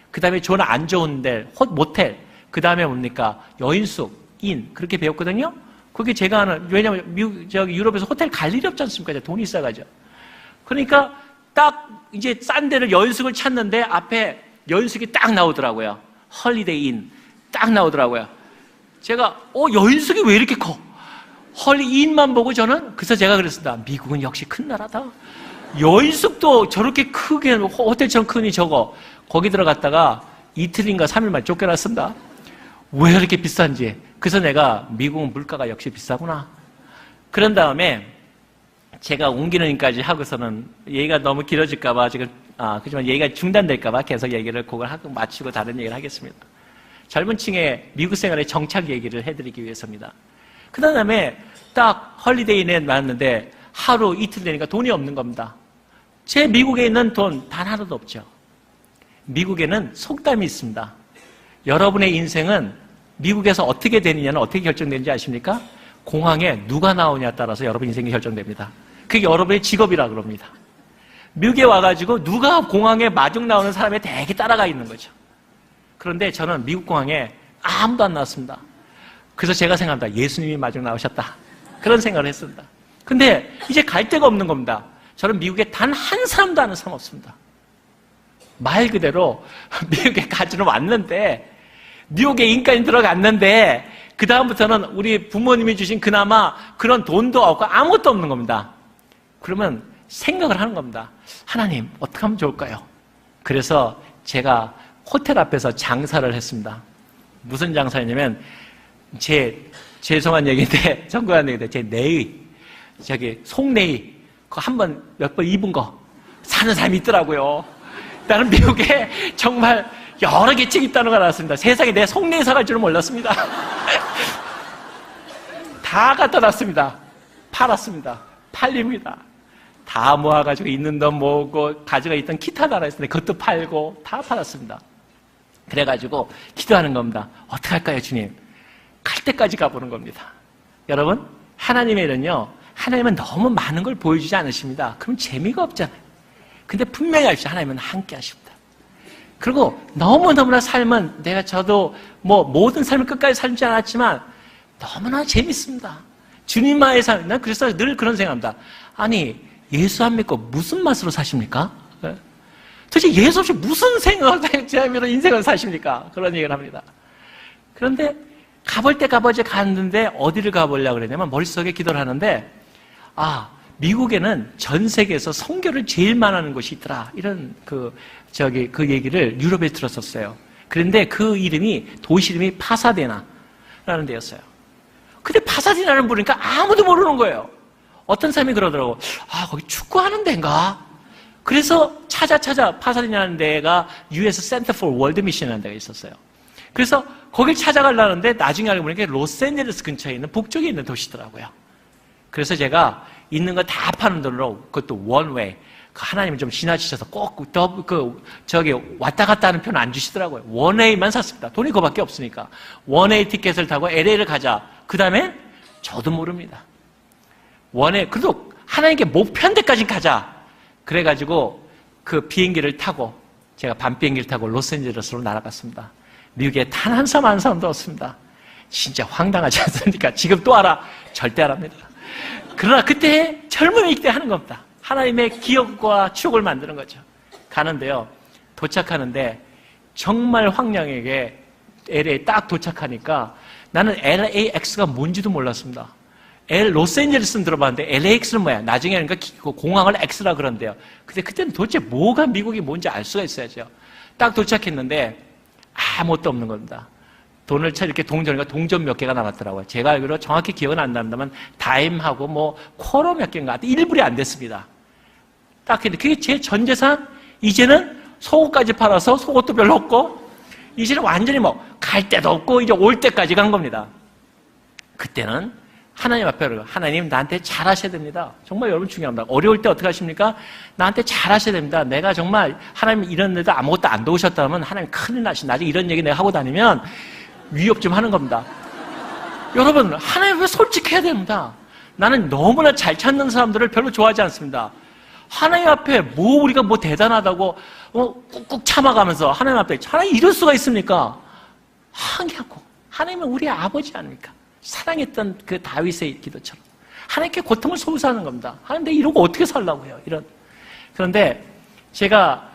[SPEAKER 1] 그 다음에 좋은 안 좋은 데, 모텔, 그 다음에 뭡니까? 여인숙, 인, 그렇게 배웠거든요? 그게 제가 왜냐면 유럽에서 호텔 갈 일이 없지 않습니까? 돈이 있어가지고. 그러니까 딱 이제 싼 데를 여인숙을 찾는데 앞에 여인숙이 딱 나오더라고요. 헐리데이 인, 딱 나오더라고요. 제가, 여인숙이 왜 이렇게 커? 헐리 인만 보고 저는, 그래서 제가 그랬습니다. 미국은 역시 큰 나라다. 여인숙도 저렇게 크게 호텔처럼 크니 저거 거기 들어갔다가 이틀인가 3일만 쫓겨났습니다. 왜 이렇게 비싼지. 그래서 내가 미국은 물가가 역시 비싸구나. 그런 다음에 제가 옮기는 일까지 하고서는 얘기가 너무 길어질까봐 지금 그렇지만 얘기가 중단될까봐 계속 얘기를 그걸 하고 마치고 다른 얘기를 하겠습니다. 젊은 층의 미국 생활의 정착 얘기를 해드리기 위해서입니다. 그 다음에 딱 헐리데이에 왔는데 하루 이틀 되니까 돈이 없는 겁니다. 제 미국에 있는 돈 단 하나도 없죠. 미국에는 속담이 있습니다. 여러분의 인생은 미국에서 어떻게 되느냐는 어떻게 결정되는지 아십니까? 공항에 누가 나오냐에 따라서 여러분 인생이 결정됩니다. 그게 여러분의 직업이라 그럽니다. 미국에 와가지고 누가 공항에 마중 나오는 사람에 되게 따라가 있는 거죠. 그런데 저는 미국 공항에 아무도 안 나왔습니다. 그래서 제가 생각합니다. 예수님이 마중 나오셨다. 그런 생각을 했습니다. 근데 이제 갈 데가 없는 겁니다. 저는 미국에 단 한 사람도 아는 사람 없습니다. 말 그대로 미국에 가지러 왔는데 미국에 인간이 들어갔는데 그 다음부터는 우리 부모님이 주신 그나마 그런 돈도 없고 아무것도 없는 겁니다. 그러면 생각을 하는 겁니다. 하나님 어떻게 하면 좋을까요? 그래서 제가 호텔 앞에서 장사를 했습니다. 무슨 장사였냐면 죄송한 얘기인데 정교한 얘기인데 제 내의 속내의 그거 한 번 몇 번 입은 거 사는 사람이 있더라고요. 나는 미국에 정말 여러 계층이 있다는 걸 알았습니다. 세상에 내 속내에 사갈 줄은 몰랐습니다. 다 갖다 놨습니다. 팔았습니다. 팔립니다. 다 모아가지고 있는 돈 모으고 가져가 있던 기타도 하나 있었는데 그것도 팔고 다 팔았습니다. 그래가지고 기도하는 겁니다. 어떻게 할까요, 주님? 갈 때까지 가보는 겁니다. 여러분, 하나님의 일은요, 하나님은 너무 많은 걸 보여주지 않으십니다. 그럼 재미가 없잖아요. 근데 분명히 알죠. 하나님은 함께 하십니다. 그리고 너무너무나 삶은 저도 모든 삶을 끝까지 살지 않았지만 너무나 재밌습니다. 주님과의 삶, 난 그래서 늘 그런 생각합니다. 아니, 예수 안 믿고 무슨 맛으로 사십니까? 도대체 예수 없이 무슨 생각으로 인생을 사십니까? 그런 얘기를 합니다. 그런데 가볼 때 갔는데 어디를 가보려고 그랬냐면 머릿속에 기도를 하는데 미국에는 전 세계에서 선교를 제일 많이 하는 곳이 있더라. 이런 그 얘기를 유럽에 들었었어요. 그런데 그 도시 이름이 파사데나라는 데였어요. 근데 파사데나를 부르니까 아무도 모르는 거예요. 어떤 사람이 그러더라고. 거기 축구하는 데인가? 그래서 찾아 파사데나라는 데가 US Center for World Mission이라는 데가 있었어요. 그래서 거길 찾아가려는데 나중에 알고 보니까 로스앤젤레스 근처에 있는 북쪽에 있는 도시더라고요. 그래서 제가 있는 거 다 파는 돈으로 그것도 원웨이 하나님은 좀 지나치셔서 꼭 왔다 갔다 하는 표는 안 주시더라고요. 원웨이만 샀습니다. 돈이 그거밖에 없으니까. 원웨이 티켓을 타고 LA를 가자. 그 다음에 저도 모릅니다. 그래도 하나님께 목표한 데까지 가자. 그래가지고 그 비행기를 타고 제가 밤 비행기를 타고 로스앤젤레스로 날아갔습니다. 미국에 단 한 사람도 없습니다. 진짜 황당하지 않습니까? 지금 또 알아? 절대 안 합니다. 그러나 그때 젊음이 때 하는 겁니다. 하나님의 기억과 추억을 만드는 거죠. 가는데요. 도착하는데 정말 황량하게 LA에 딱 도착하니까 나는 LAX가 뭔지도 몰랐습니다. 로스앤젤레스는 들어봤는데 LAX는 뭐야? 나중에 그러니까 공항을 X라 그런데요. 근데 그때는 도대체 뭐가 미국이 뭔지 알 수가 있어야죠. 딱 도착했는데 아무것도 없는 겁니다. 돈을 이렇게 동전 몇 개가 남았더라고요. 제가 알기로 정확히 기억은 안 납니다만 다임하고 쿼러 몇 개인가 1불이 안 됐습니다. 딱 했는데 그게 제 전 재산. 이제는 속옷까지 팔아서 속옷도 별로 없고 이제는 완전히 갈 데도 없고 이제 올 때까지 간 겁니다. 그때는 하나님 앞에 하나님 나한테 잘하셔야 됩니다. 정말 여러분 중요합니다. 어려울 때 어떻게 하십니까? 나한테 잘하셔야 됩니다. 내가 정말 하나님 이런 데도 아무것도 안 도우셨다면 하나님 큰일 나시. 나중에 이런 얘기 내가 하고 다니면 위협 좀 하는 겁니다. 여러분 하나님 앞에 솔직해야 됩니다. 나는 너무나 잘 찾는 사람들을 별로 좋아하지 않습니다. 하나님 앞에 우리가 대단하다고 꾹꾹 참아가면서 하나님 앞에 하나님 이럴 수가 있습니까? 항의하고 하나님은 우리 아버지 아닙니까? 사랑했던 그 다윗의 기도처럼 하나님께 고통을 소유하는 겁니다. 하나님 내가 이러고 어떻게 살라고 해요? 그런데 제가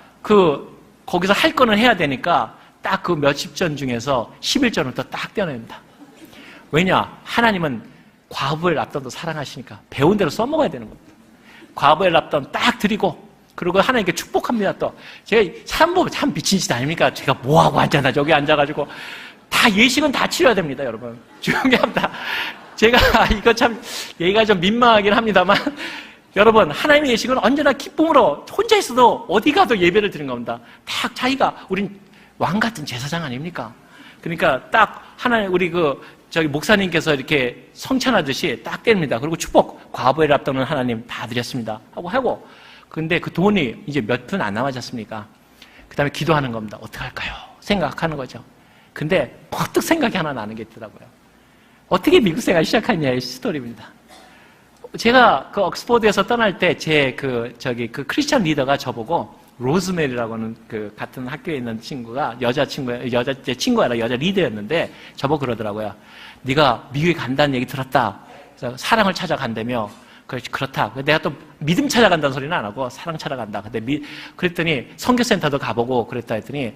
[SPEAKER 1] 거기서 할 거는 해야 되니까 딱 그 몇십 전 중에서 11전을 또 딱 떼어냅니다. 왜냐? 하나님은 과부를 앞서도 사랑하시니까 배운 대로 써먹어야 되는 겁니다. 과부의 랍돈 딱 드리고, 그리고 하나님께 축복합니다. 또 제가 사람 보면 참 미친 짓 아닙니까? 제가 뭐하고 앉아나 저기 앉아가지고 다 예식은 다 치러야 됩니다, 여러분. 조용히 합니다. 제가 이거 참 얘기가 좀 민망하긴 합니다만, 여러분, 하나님의 예식은 언제나 기쁨으로 혼자 있어도 어디 가도 예배를 드리는 겁니다. 딱 자기가, 우린 왕 같은 제사장 아닙니까? 그러니까 딱 하나님, 우리 저기 목사님께서 이렇게 성찬하듯이 딱 뗍니다. 그리고 축복, 과부의 랍돈은 하나님 다 드렸습니다 하고 근데 그 돈이 이제 몇 푼 안 남아졌습니까? 그 다음에 기도하는 겁니다. 어떡할까요? 생각하는 거죠. 근데 퍼뜩 생각이 하나 나는 게 있더라고요. 어떻게 미국 생활 시작했냐의 스토리입니다. 제가 그 옥스포드에서 떠날 때 그 크리스찬 리더가 저보고, 로즈메리라고 하는 그 같은 학교에 있는 친구가 제 친구가 아니라 여자 리더였는데 저보고 그러더라고요. 네가 미국에 간다는 얘기 들었다. 그래서 사랑을 찾아간다며. 그렇다. 내가 또 믿음 찾아간다는 소리는 안 하고 사랑 찾아간다. 근데 그랬더니 선교센터도 가보고 그랬다 했더니,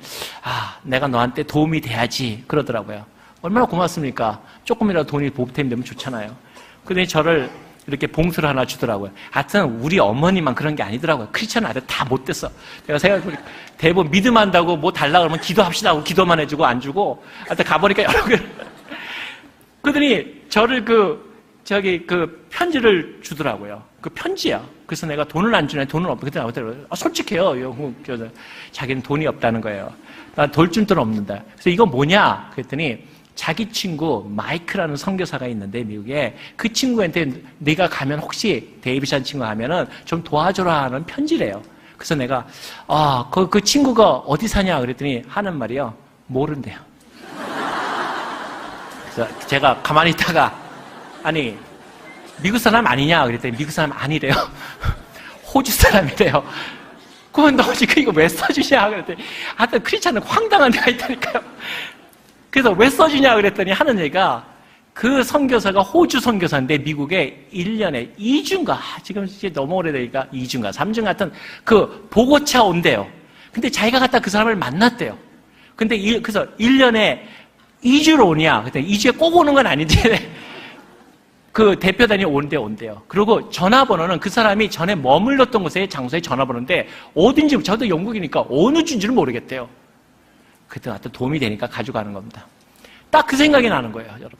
[SPEAKER 1] 내가 너한테 도움이 돼야지 그러더라고요. 얼마나 고맙습니까? 조금이라도 돈이 보탬 되면 좋잖아요. 그랬더니 저를 이렇게 봉투를 하나 주더라고요. 하여튼 우리 어머니만 그런 게 아니더라고요. 크리스천 아들 다 못됐어. 내가 생각해보니까 대부분 믿음한다고 뭐 달라 그러면 기도합시다 하고 기도만 해주고 안 주고, 하여튼 가보니까 여러 개. 그러더니 저를 그 편지를 주더라고요. 그 편지야. 그래서 내가 돈을 안 주네, 돈은 없고. 그때 나오더라고요. 솔직해요. 자기는 돈이 없다는 거예요. 난 돌 줄 돈 없는다. 그래서 이거 뭐냐? 그랬더니 자기 친구 마이크라는 선교사가 있는데 미국에, 그 친구한테 네가 가면 혹시 데이비드라는 친구가 가면은 좀 도와줘라 하는 편지래요. 그래서 내가 그 친구가 어디 사냐 그랬더니 하는 말이요, 모른대요. 그래서 제가 가만히 있다가, 아니 미국 사람 아니냐 그랬더니 미국 사람 아니래요. 호주 사람이래요. 그건 너 지금 이거 왜 써주냐 그랬더니, 하여튼 크리스찬은 황당한 데가 있다니까요. 그래서 왜 써주냐 그랬더니 하는 얘기가, 그 선교사가 호주 선교사인데 미국에 1년에 2주인가, 지금 이제 너무 오래되니까 2주인가 3주 같은 그 보고차 온대요. 근데 자기가 갔다 그 사람을 만났대요. 근데 그래서 1년에 2주로 오냐 그랬더니 2주에 꼭 오는 건 아닌데 그 대표단이 온대요. 그리고 전화번호는 그 사람이 전에 머물렀던 곳의 장소의 전화번호인데 어딘지, 저도 영국이니까 어느 주인지를 모르겠대요. 그때 하여튼 도움이 되니까 가져가는 겁니다. 딱 그 생각이 나는 거예요, 여러분.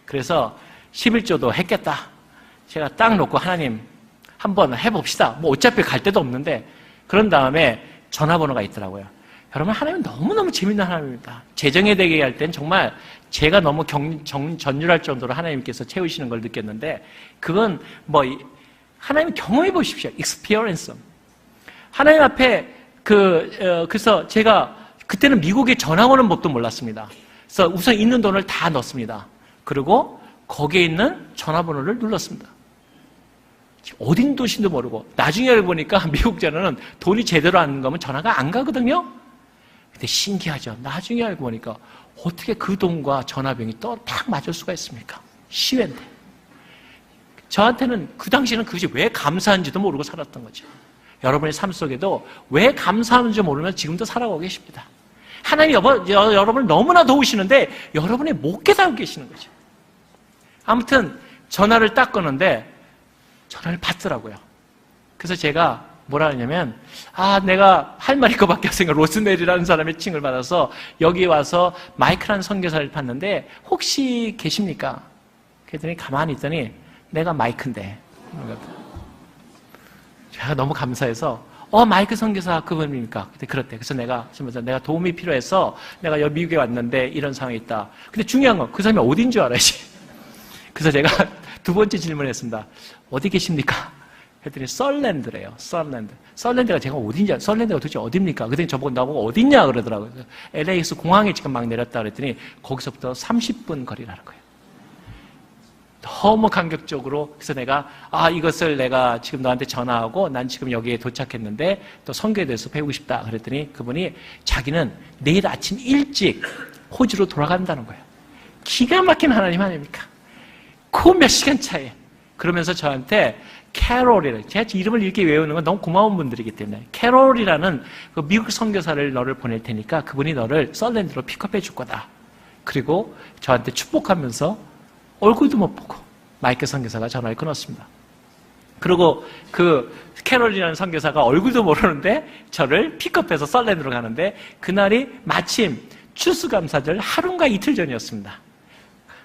[SPEAKER 1] 그래서 11조도 했겠다. 제가 딱 놓고, 하나님 한번 해봅시다. 뭐 어차피 갈 데도 없는데. 그런 다음에 전화번호가 있더라고요. 여러분, 하나님은 너무너무 재밌는 하나님입니다. 재정에 대게 할 땐 정말 제가 너무 전율할 정도로 하나님께서 채우시는 걸 느꼈는데, 그건 하나님 경험해 보십시오. experience. 하나님 앞에 그래서 제가 그때는 미국에 전화 오는 법도 몰랐습니다. 그래서 우선 있는 돈을 다 넣었습니다. 그리고 거기에 있는 전화번호를 눌렀습니다. 어딘 도시인도 모르고. 나중에 알고 보니까 미국 전화는 돈이 제대로 안 가면 전화가 안 가거든요. 근데 신기하죠. 나중에 알고 보니까 어떻게 그 돈과 전화병이 딱 맞을 수가 있습니까? 시외인데. 저한테는 그 당시에는 그것이 왜 감사한지도 모르고 살았던 거죠. 여러분의 삶 속에도 왜 감사하는지 모르면 지금도 살아가고 계십니다. 하나님이 여러분을 너무나 도우시는데 여러분이 못 깨닫고 계시는 거죠. 아무튼 전화를 딱 거는데 전화를 받더라고요. 그래서 제가 뭐라 하냐면, 내가 할 말이 그거밖에 없으니까 로스메리라는 사람의 칭을 받아서 여기 와서 마이크라는 선교사를 봤는데 혹시 계십니까? 그랬더니 가만히 있더니 내가 마이크인데. 제가 너무 감사해서 마이크 선교사 그분입니까? 그때 그랬대. 그래서 내가 도움이 필요해서 내가 여기 미국에 왔는데 이런 상황이 있다. 근데 중요한 건 그 사람이 어딘 줄 알아야지. 그래서 제가 두 번째 질문했습니다. 어디 계십니까? 했더니 썰랜드래요. 썰랜드가 제가 어딘지, 썰랜드가 도대체 어딥니까? 그랬더니 저보고 나보고 어딨냐 그러더라고요. LA에서 공항에 지금 막 내렸다 그랬더니 거기서부터 30분 거리라는 거예요. 너무 감격적으로. 그래서 내가 이것을 내가 지금 너한테 전화하고 난 지금 여기에 도착했는데 또 선교에 대해서 배우고 싶다 그랬더니 그분이 자기는 내일 아침 일찍 호주로 돌아간다는 거예요. 기가 막힌 하나님 아닙니까? 그 몇 시간 차에. 그러면서 저한테 캐롤이라는, 제가 이름을 이렇게 외우는 건 너무 고마운 분들이기 때문에, 캐롤이라는 그 미국 선교사를 너를 보낼 테니까 그분이 너를 썰랜드로 픽업해 줄 거다. 그리고 저한테 축복하면서 얼굴도 못 보고 마이크 선교사가 전화를 끊었습니다. 그리고 그 캐롤이라는 선교사가 얼굴도 모르는데 저를 픽업해서 썰렌으로 가는데 그날이 마침 추수감사절 하루인가 이틀 전이었습니다.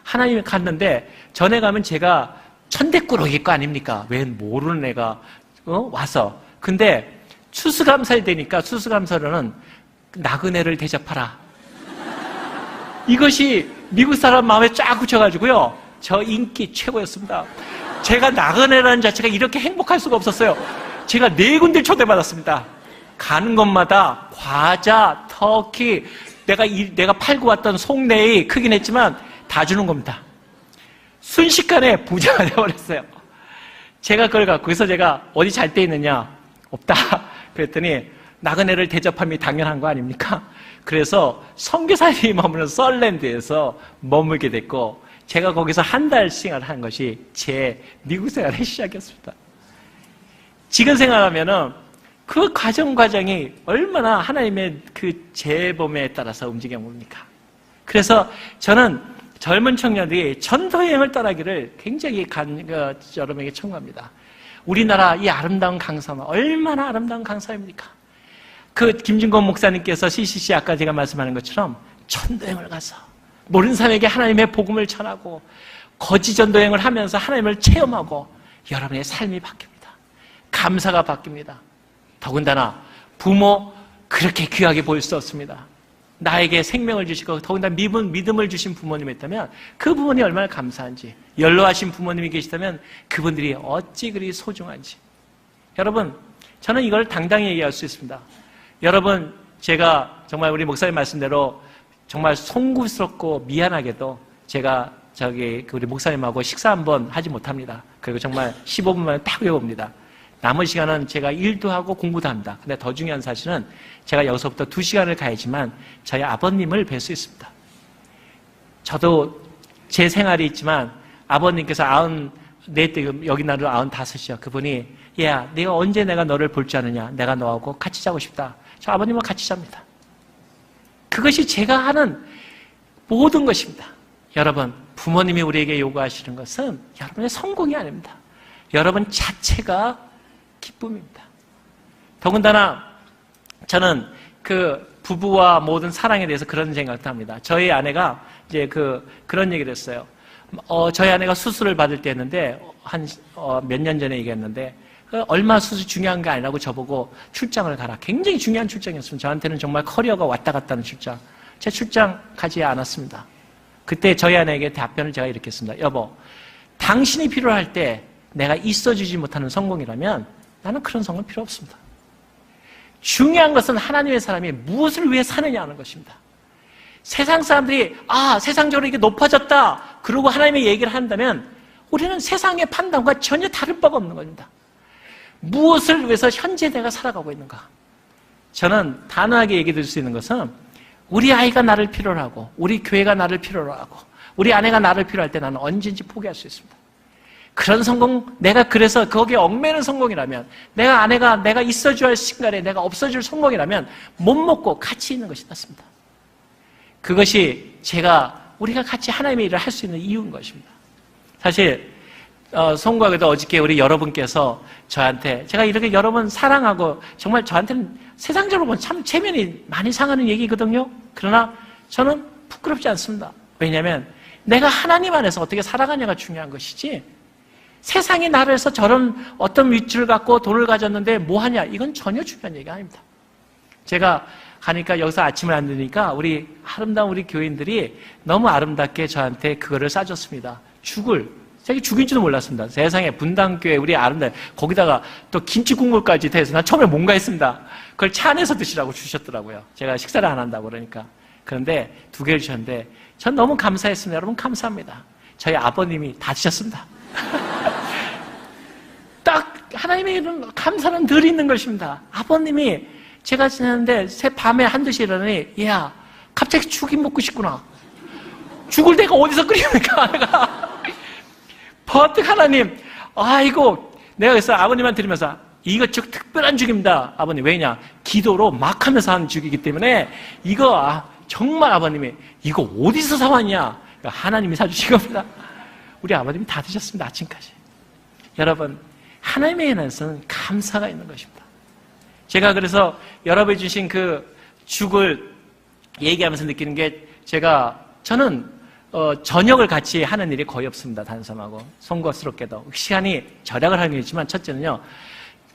[SPEAKER 1] 하나님이 갔는데 전에 가면 제가 천대꾸러기일 거 아닙니까? 왜 모르는 애가 와서. 근데 추수감사에 되니까 추수감사로는 나그네를 대접하라. 이것이 미국 사람 마음에 쫙 굳혀가지고요. 저 인기 최고였습니다. 제가 나그네라는 자체가 이렇게 행복할 수가 없었어요. 제가 4군데를 초대받았습니다. 가는 곳마다 과자, 터키, 내가 팔고 왔던 속내이 크긴 했지만 다 주는 겁니다. 순식간에 부자가 되어버렸어요. 제가 그걸 갖고, 그래서 제가 어디 잘 데 있느냐? 없다. 그랬더니 나그네를 대접함이 당연한 거 아닙니까? 그래서 선교사님이 머무는 썰랜드에서 머물게 됐고, 제가 거기서 한 달 생활을 한 것이 제 미국 생활의 시작이었습니다. 지금 생각하면은 그 과정이 얼마나 하나님의 그 재범에 따라서 움직여 봅니까? 그래서 저는 젊은 청년들이 전도여행을 떠나기를 굉장히 여러분에게 청구합니다. 우리나라 이 아름다운 강사는 얼마나 아름다운 강사입니까? 그 김진건 목사님께서 CCC 아까 제가 말씀하는 것처럼 전도여행을 가서 모르는 사람에게 하나님의 복음을 전하고 거지 전도여행을 하면서 하나님을 체험하고 여러분의 삶이 바뀝니다. 감사가 바뀝니다. 더군다나 부모 그렇게 귀하게 보일 수 없습니다. 나에게 생명을 주시고 더군다나 믿음을 주신 부모님이 있다면 그 부모님이 얼마나 감사한지, 연로하신 부모님이 계시다면 그분들이 어찌 그리 소중한지. 여러분, 저는 이걸 당당히 얘기할 수 있습니다. 여러분, 제가 정말 우리 목사님 말씀대로 정말 송구스럽고 미안하게도 제가 우리 목사님하고 식사 한번 하지 못합니다. 그리고 정말 15분 만에 딱 외워봅니다. 남은 시간은 제가 일도 하고 공부도 합니다. 근데 더 중요한 사실은 제가 여기서부터 2시간을 가야지만 저희 아버님을 뵐 수 있습니다. 저도 제 생활이 있지만 아버님께서 여기 나를 95이요. 그분이, 야, 내가 언제 내가 너를 볼 줄 아느냐? 내가 너하고 같이 자고 싶다. 저 아버님과 같이 잡니다. 그것이 제가 하는 모든 것입니다. 여러분, 부모님이 우리에게 요구하시는 것은 여러분의 성공이 아닙니다. 여러분 자체가 기쁨입니다. 더군다나 저는 그 부부와 모든 사랑에 대해서 그런 생각도 합니다. 저희 아내가 이제 그런 얘기를 했어요. 저희 아내가 수술을 받을 때였는데 몇 년 전에 얘기했는데 얼마 수술 중요한 게 아니라고 저보고 출장을 가라. 굉장히 중요한 출장이었습니다. 저한테는 정말 커리어가 왔다 갔다 하는 출장. 제 출장 가지 않았습니다. 그때 저희 아내에게 답변을 제가 이렇게 했습니다. 여보, 당신이 필요할 때 내가 있어주지 못하는 성공이라면 나는 그런 성공 필요 없습니다. 중요한 것은 하나님의 사람이 무엇을 위해 사느냐 하는 것입니다. 세상 사람들이 세상적으로 이게 높아졌다 그러고 하나님의 얘기를 한다면 우리는 세상의 판단과 전혀 다를 바가 없는 겁니다. 무엇을 위해서 현재 내가 살아가고 있는가? 저는 단호하게 얘기해 드릴 수 있는 것은 우리 아이가 나를 필요로 하고 우리 교회가 나를 필요로 하고 우리 아내가 나를 필요할 때 나는 언제든지 포기할 수 있습니다. 그런 성공, 내가 그래서 거기에 얽매는 성공이라면 내가 있어줘야 할 순간에 내가 없어질 성공이라면 못 먹고 같이 있는 것이 낫습니다. 그것이 우리가 같이 하나님의 일을 할 수 있는 이유인 것입니다. 사실 송구하게도 어저께 우리 여러분께서 저한테 제가 이렇게 여러분 사랑하고 정말 저한테는 세상적으로 보면 참 체면이 많이 상하는 얘기거든요. 그러나 저는 부끄럽지 않습니다. 왜냐하면 내가 하나님 안에서 어떻게 살아가냐가 중요한 것이지 세상이 나를 해서 저런 어떤 위치를 갖고 돈을 가졌는데 뭐 하냐 이건 전혀 중요한 얘기가 아닙니다. 제가 가니까 여기서 아침을 안 드니까 우리 아름다운 우리 교인들이 너무 아름답게 저한테 그거를 싸줬습니다. 제가 죽인지도 몰랐습니다. 세상에 분당교회 우리 아름다운 거기다가 또 김치 국물까지 돼서 난 처음에 뭔가 했습니다. 그걸 차 안에서 드시라고 주셨더라고요. 제가 식사를 안 한다고 그러니까. 그런데 2개를 주셨는데 전 너무 감사했습니다. 여러분 감사합니다. 저희 아버님이 다 드셨습니다. 딱 하나님의 이런 감사는 늘 있는 것입니다. 아버님이 제가 지냈는데 밤에 1-2시에 일어나니 야 갑자기 죽이 먹고 싶구나. 죽을 내가 어디서 끓입니까? 내가 버뜩 하나님 내가 그래서 아버님한테 드리면서 이거 특별한 죽입니다. 아버님 왜냐? 기도로 막 하면서 하는 죽이기 때문에 이거 정말 아버님이 이거 어디서 사왔냐? 하나님이 사주신 겁니다. 우리 아버님이 다 드셨습니다. 아침까지. 여러분 하나님의 은혜에서는 감사가 있는 것입니다. 제가 그래서 여러분이 주신 그 죽을 얘기하면서 느끼는 게 저는 저녁을 같이 하는 일이 거의 없습니다. 다른 사람하고. 송구스럽게도. 시간이 절약을 하긴 있지만 첫째는요.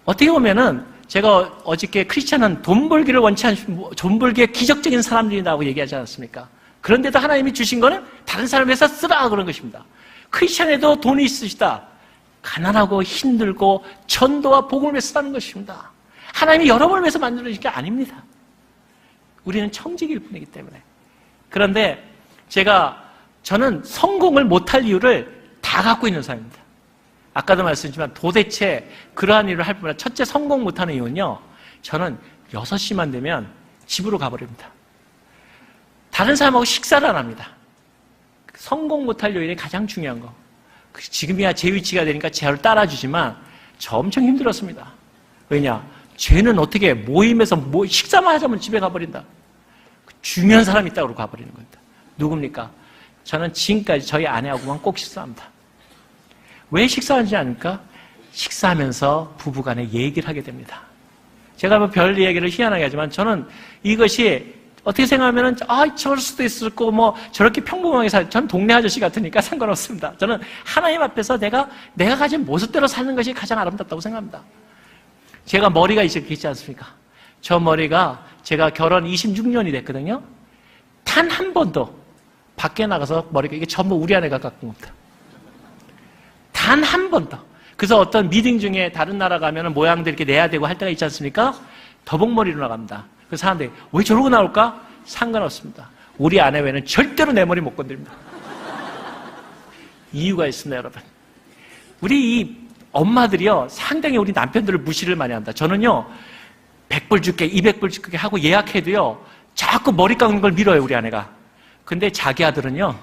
[SPEAKER 1] 어떻게 보면은 제가 어저께 크리스찬은 돈 벌기를 원치 않으시고 돈 벌기에 기적적인 사람들이라고 얘기하지 않았습니까? 그런데도 하나님이 주신 거는 다른 사람 위해서 쓰라 그런 것입니다. 크리스찬에도 돈이 있으시다. 가난하고 힘들고 전도와 복음을 위해서 쓰라는 것입니다. 하나님이 여러분을 위해서 만들어주신 게 아닙니다. 우리는 청직일 뿐이기 때문에. 그런데 저는 성공을 못할 이유를 다 갖고 있는 사람입니다. 아까도 말씀드렸지만 도대체 그러한 일을 할 뿐만 아니라 첫째 성공 못하는 이유는요. 저는 6시만 되면 집으로 가버립니다. 다른 사람하고 식사를 안 합니다. 성공 못할 요인이 가장 중요한 거. 지금이야 제 위치가 되니까 저를 따라주지만 저 엄청 힘들었습니다. 왜냐? 쟤는 어떻게 모임에서 식사만 하자면 집에 가버린다. 중요한 사람이 있다고 가버리는 겁니다. 누굽니까? 저는 지금까지 저희 아내하고만 꼭 식사합니다. 왜 식사하지 않을까? 식사하면서 부부간에 얘기를 하게 됩니다. 제가 뭐 별 얘기를 희한하게 하지만 저는 이것이 어떻게 생각하면은 저럴 수도 있을 거고 저렇게 평범하게 저는 동네 아저씨 같으니까 상관없습니다. 저는 하나님 앞에서 내가 가진 모습대로 사는 것이 가장 아름답다고 생각합니다. 제가 머리가 있지 않습니까? 저 머리가 제가 결혼 26년이 됐거든요. 단 한 번도 밖에 나가서 머리가 이게 전부 우리 아내가 깎은 겁니다. 단 한 번도. 그래서 어떤 미팅 중에 다른 나라 가면은 모양들 이렇게 내야 되고 할 때가 있지 않습니까? 더벅머리로 나갑니다. 그 사람들이 왜 저러고 나올까? 상관없습니다. 우리 아내 외에는 절대로 내 머리 못 건드립니다. 이유가 있습니다, 여러분. 우리 이 엄마들이요, 상당히 우리 남편들을 무시를 많이 한다. 저는요, 100불 줄게, 200불 줄게 하고 예약해도요, 자꾸 머리 깎는 걸 밀어요, 우리 아내가. 근데 자기 아들은요,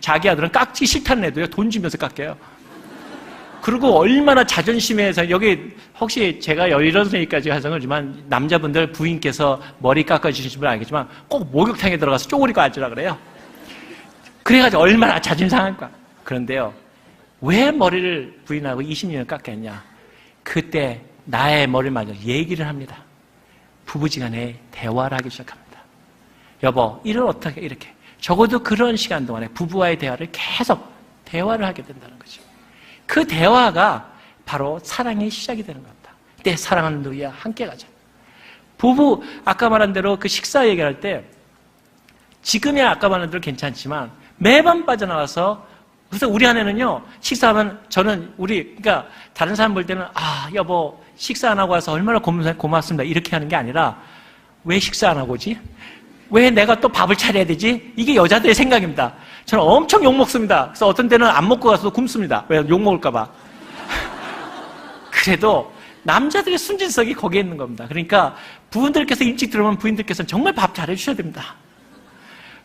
[SPEAKER 1] 자기 아들은 깎기 싫다는 애도요, 돈 주면서 깎여요. 그리고 얼마나 자존심에서, 여기 혹시 제가 이런 얘기까지 하성을 지만 남자분들 부인께서 머리 깎아주시는 분은 알겠지만 꼭 목욕탕에 들어가서 쪼그리고 앉으라 그래요. 그래가지고 얼마나 자존심 상할까. 그런데요, 왜 머리를 부인하고 20년을 깎였냐? 그때 나의 머리를 맞아 얘기를 합니다. 부부지간에 대화를 하기 시작합니다. 여보, 이를 어떻게 이렇게. 적어도 그런 시간 동안에 부부와의 대화를 계속 대화를 하게 된다는 거죠. 그 대화가 바로 사랑의 시작이 되는 겁니다. 내 사랑하는 누이야 함께 가자. 부부 아까 말한 대로 그 식사 얘기할 때 지금이야 아까 말한 대로 괜찮지만 매번 빠져나와서 그래서 우리 아내는요 식사하면 저는 그러니까 다른 사람 볼 때는 여보 식사 안 하고 와서 얼마나 고맙습니다 이렇게 하는 게 아니라 왜 식사 안 하고 오지? 왜 내가 또 밥을 차려야 되지? 이게 여자들의 생각입니다. 저는 엄청 욕먹습니다. 그래서 어떤 때는 안 먹고 가서 굶습니다. 왜? 욕먹을까봐. 그래도 남자들의 순진성이 거기에 있는 겁니다. 그러니까 부인들께서 일찍 들어오면 부인들께서는 정말 밥 잘해주셔야 됩니다.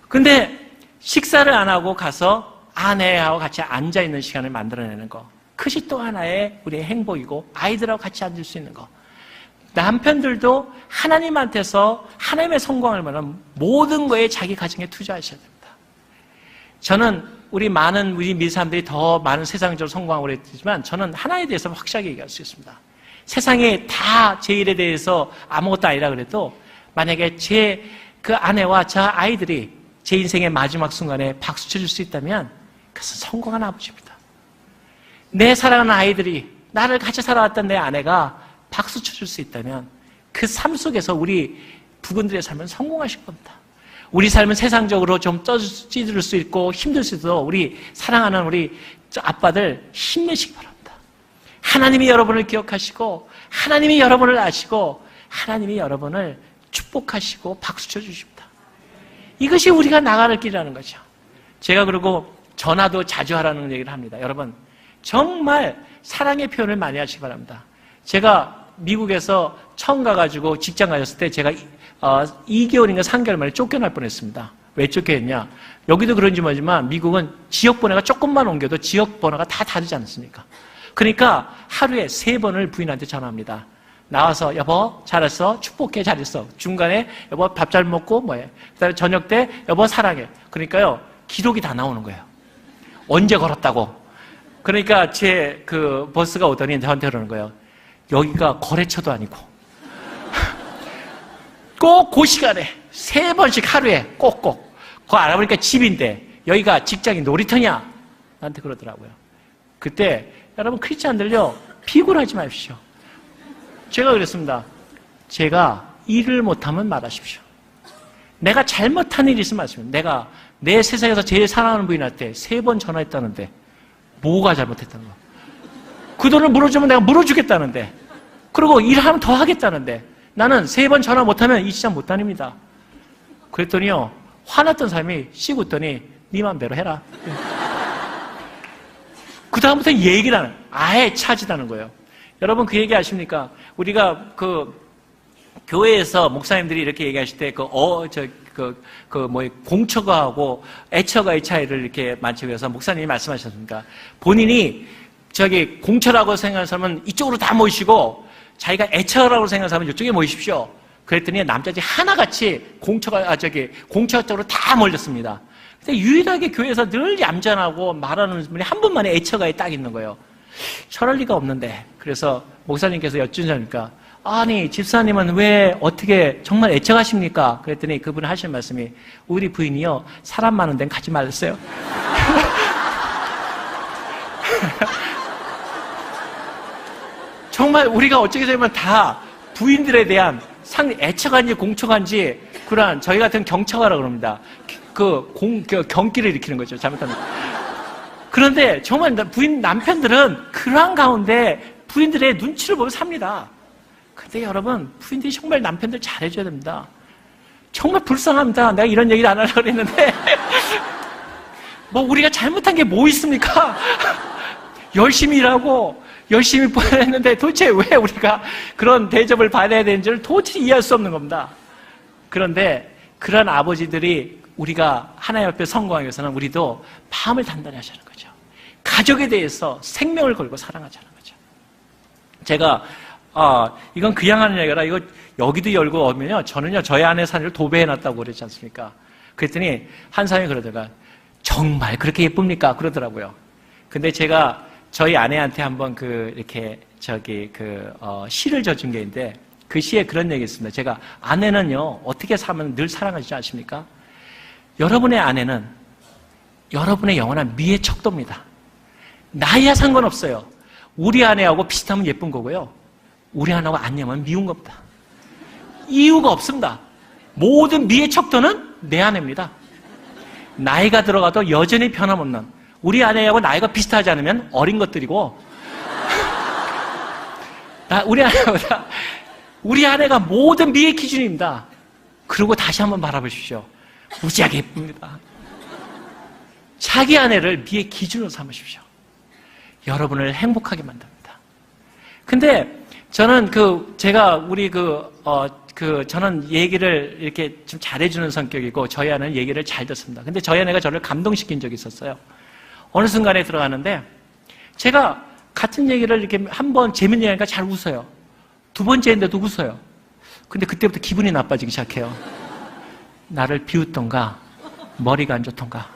[SPEAKER 1] 근데 식사를 안 하고 가서 아내하고 같이 앉아있는 시간을 만들어내는 거. 그것이 또 하나의 우리의 행복이고 아이들하고 같이 앉을 수 있는 거. 남편들도 하나님한테서 하나님의 성공을 말하면 모든 거에 자기 가정에 투자하셔야 됩니다. 저는 우리 미리 사람들이 더 많은 세상적으로 성공하고 그랬지만 저는 하나에 대해서 확실하게 얘기할 수 있습니다. 세상에 다 제 일에 대해서 아무것도 아니라 그래도 만약에 그 아내와 저 아이들이 제 인생의 마지막 순간에 박수 쳐줄 수 있다면 그것은 성공한 아버지입니다. 내 사랑하는 아이들이 나를 같이 살아왔던 내 아내가 박수 쳐줄 수 있다면 그 삶 속에서 우리 부군들의 삶은 성공하실 겁니다. 우리 삶은 세상적으로 좀 찌들 수 있고 힘들 수 있어도 우리 사랑하는 우리 아빠들 힘내시기 바랍니다. 하나님이 여러분을 기억하시고 하나님이 여러분을 아시고 하나님이 여러분을 축복하시고 박수 쳐주십니다. 이것이 우리가 나가는 길이라는 거죠. 제가 그리고 전화도 자주 하라는 얘기를 합니다. 여러분 정말 사랑의 표현을 많이 하시기 바랍니다. 제가 미국에서 처음 가가지고 직장 가셨을 때 제가 2개월인가 3개월 만에 쫓겨날 뻔했습니다. 왜 쫓겨났냐? 여기도 그런지 모르지만 미국은 지역 번호가 조금만 옮겨도 지역 번호가 다 다르지 않습니까? 그러니까 하루에 3번을 부인한테 전화합니다. 나와서 여보 잘했어 축복해 잘했어 중간에 여보 밥 잘 먹고 뭐해 그다음에 저녁 때 여보 사랑해. 그러니까요 기록이 다 나오는 거예요. 언제 걸었다고 그러니까 제 그 버스가 오더니 저한테 그러는 거예요. 여기가 거래처도 아니고 꼭 그 시간에 3번씩 하루에 꼭꼭 그거 알아보니까 집인데 여기가 직장이 놀이터냐? 나한테 그러더라고요. 그때 여러분 크리스찬들요 비굴하지 마십시오. 제가 그랬습니다. 제가 일을 못하면 말하십시오. 내가 잘못한 일이 있으면 말씀해요. 내가 내 세상에서 제일 사랑하는 부인한테 3번 전화했다는데 뭐가 잘못했다는 거야? 그 돈을 물어주면 내가 물어주겠다는데 그리고 일하면 더 하겠다는데 나는 3번 전화 못하면 이 시장 못 다닙니다. 그랬더니요 화났던 사람이 씩 웃더니 네 맘대로 해라. 그 다음부터 얘기를 안 해요. 아예 차지다는 거예요. 여러분 그 얘기 아십니까? 우리가 그 교회에서 목사님들이 이렇게 얘기하실 때 공처가하고 애처가의 차이를 이렇게 만지기 위해서 목사님이 말씀하셨습니까? 본인이 공처라고 생각하는 사람은 이쪽으로 다 모이시고 자기가 애처라고 생각하는 사람은 이쪽에 모이십시오. 그랬더니 남자들이 하나같이 공처 쪽으로 다 몰렸습니다. 근데 유일하게 교회에서 늘 얌전하고 말하는 분이 한 분만의 애처가에 딱 있는 거예요. 저럴 리가 없는데. 그래서 목사님께서 여쭈자니까 아니 집사님은 왜 어떻게 정말 애처가십니까? 그랬더니 그분이 하신 말씀이 우리 부인이요 사람 많은 데는 가지 말랬어요. 정말 우리가 어떻게 되면 다 부인들에 대한 애처가인지 공처가인지 그러한 저희 같은 경처가라고 그럽니다. 경기를 일으키는 거죠. 잘못하면. 그런데 정말 남편들은 그러한 가운데 부인들의 눈치를 보고 삽니다. 근데 여러분 부인들이 정말 남편들 잘해줘야 됩니다. 정말 불쌍합니다. 내가 이런 얘기를 안 하려고 했는데 뭐 우리가 잘못한 게 뭐 있습니까? 열심히 일하고 열심히 보냈는데 도대체 왜 우리가 그런 대접을 받아야 되는지를 도저히 이해할 수 없는 겁니다. 그런데 그런 아버지들이 우리가 하나님 앞에 성공하기 위해서는 우리도 마음을 단단히 하자는 거죠. 가족에 대해서 생명을 걸고 사랑하자는 거죠. 제가 이건 그냥 하는 얘기라 이거 여기도 열고 오면요 저는요 저희 아내 사진을 도배해놨다고 그랬지 않습니까? 그랬더니 한 사람이 그러다가 정말 그렇게 예쁩니까? 그러더라고요. 근데 제가 저희 아내한테 한번 시를 져준 게 있는데 그 시에 그런 얘기 있습니다. 제가 아내는요 어떻게 사면 늘 사랑하시지 않습니까? 여러분의 아내는 여러분의 영원한 미의 척도입니다. 나이야 상관없어요. 우리 아내하고 비슷하면 예쁜 거고요. 우리 아내하고 안 닮으면 미운 겁니다. 이유가 없습니다. 모든 미의 척도는 내 아내입니다. 나이가 들어가도 여전히 변함없는 우리 아내하고 나이가 비슷하지 않으면 어린 것들이고 우리 아내가 모든 미의 기준입니다. 그리고 다시 한번 바라보십시오. 무지하게 예쁩니다. 자기 아내를 미의 기준으로 삼으십시오. 여러분을 행복하게 만듭니다. 근데 저는 저는 얘기를 이렇게 좀 잘해주는 성격이고 저희 아내는 얘기를 잘 듣습니다. 근데 저희 아내가 저를 감동시킨 적이 있었어요. 어느 순간에 들어가는데 제가 같은 얘기를 이렇게 한번 재밌는 얘기하니까 잘 웃어요. 두 번째인데도 웃어요. 근데 그때부터 기분이 나빠지기 시작해요. 나를 비웃던가 머리가 안 좋던가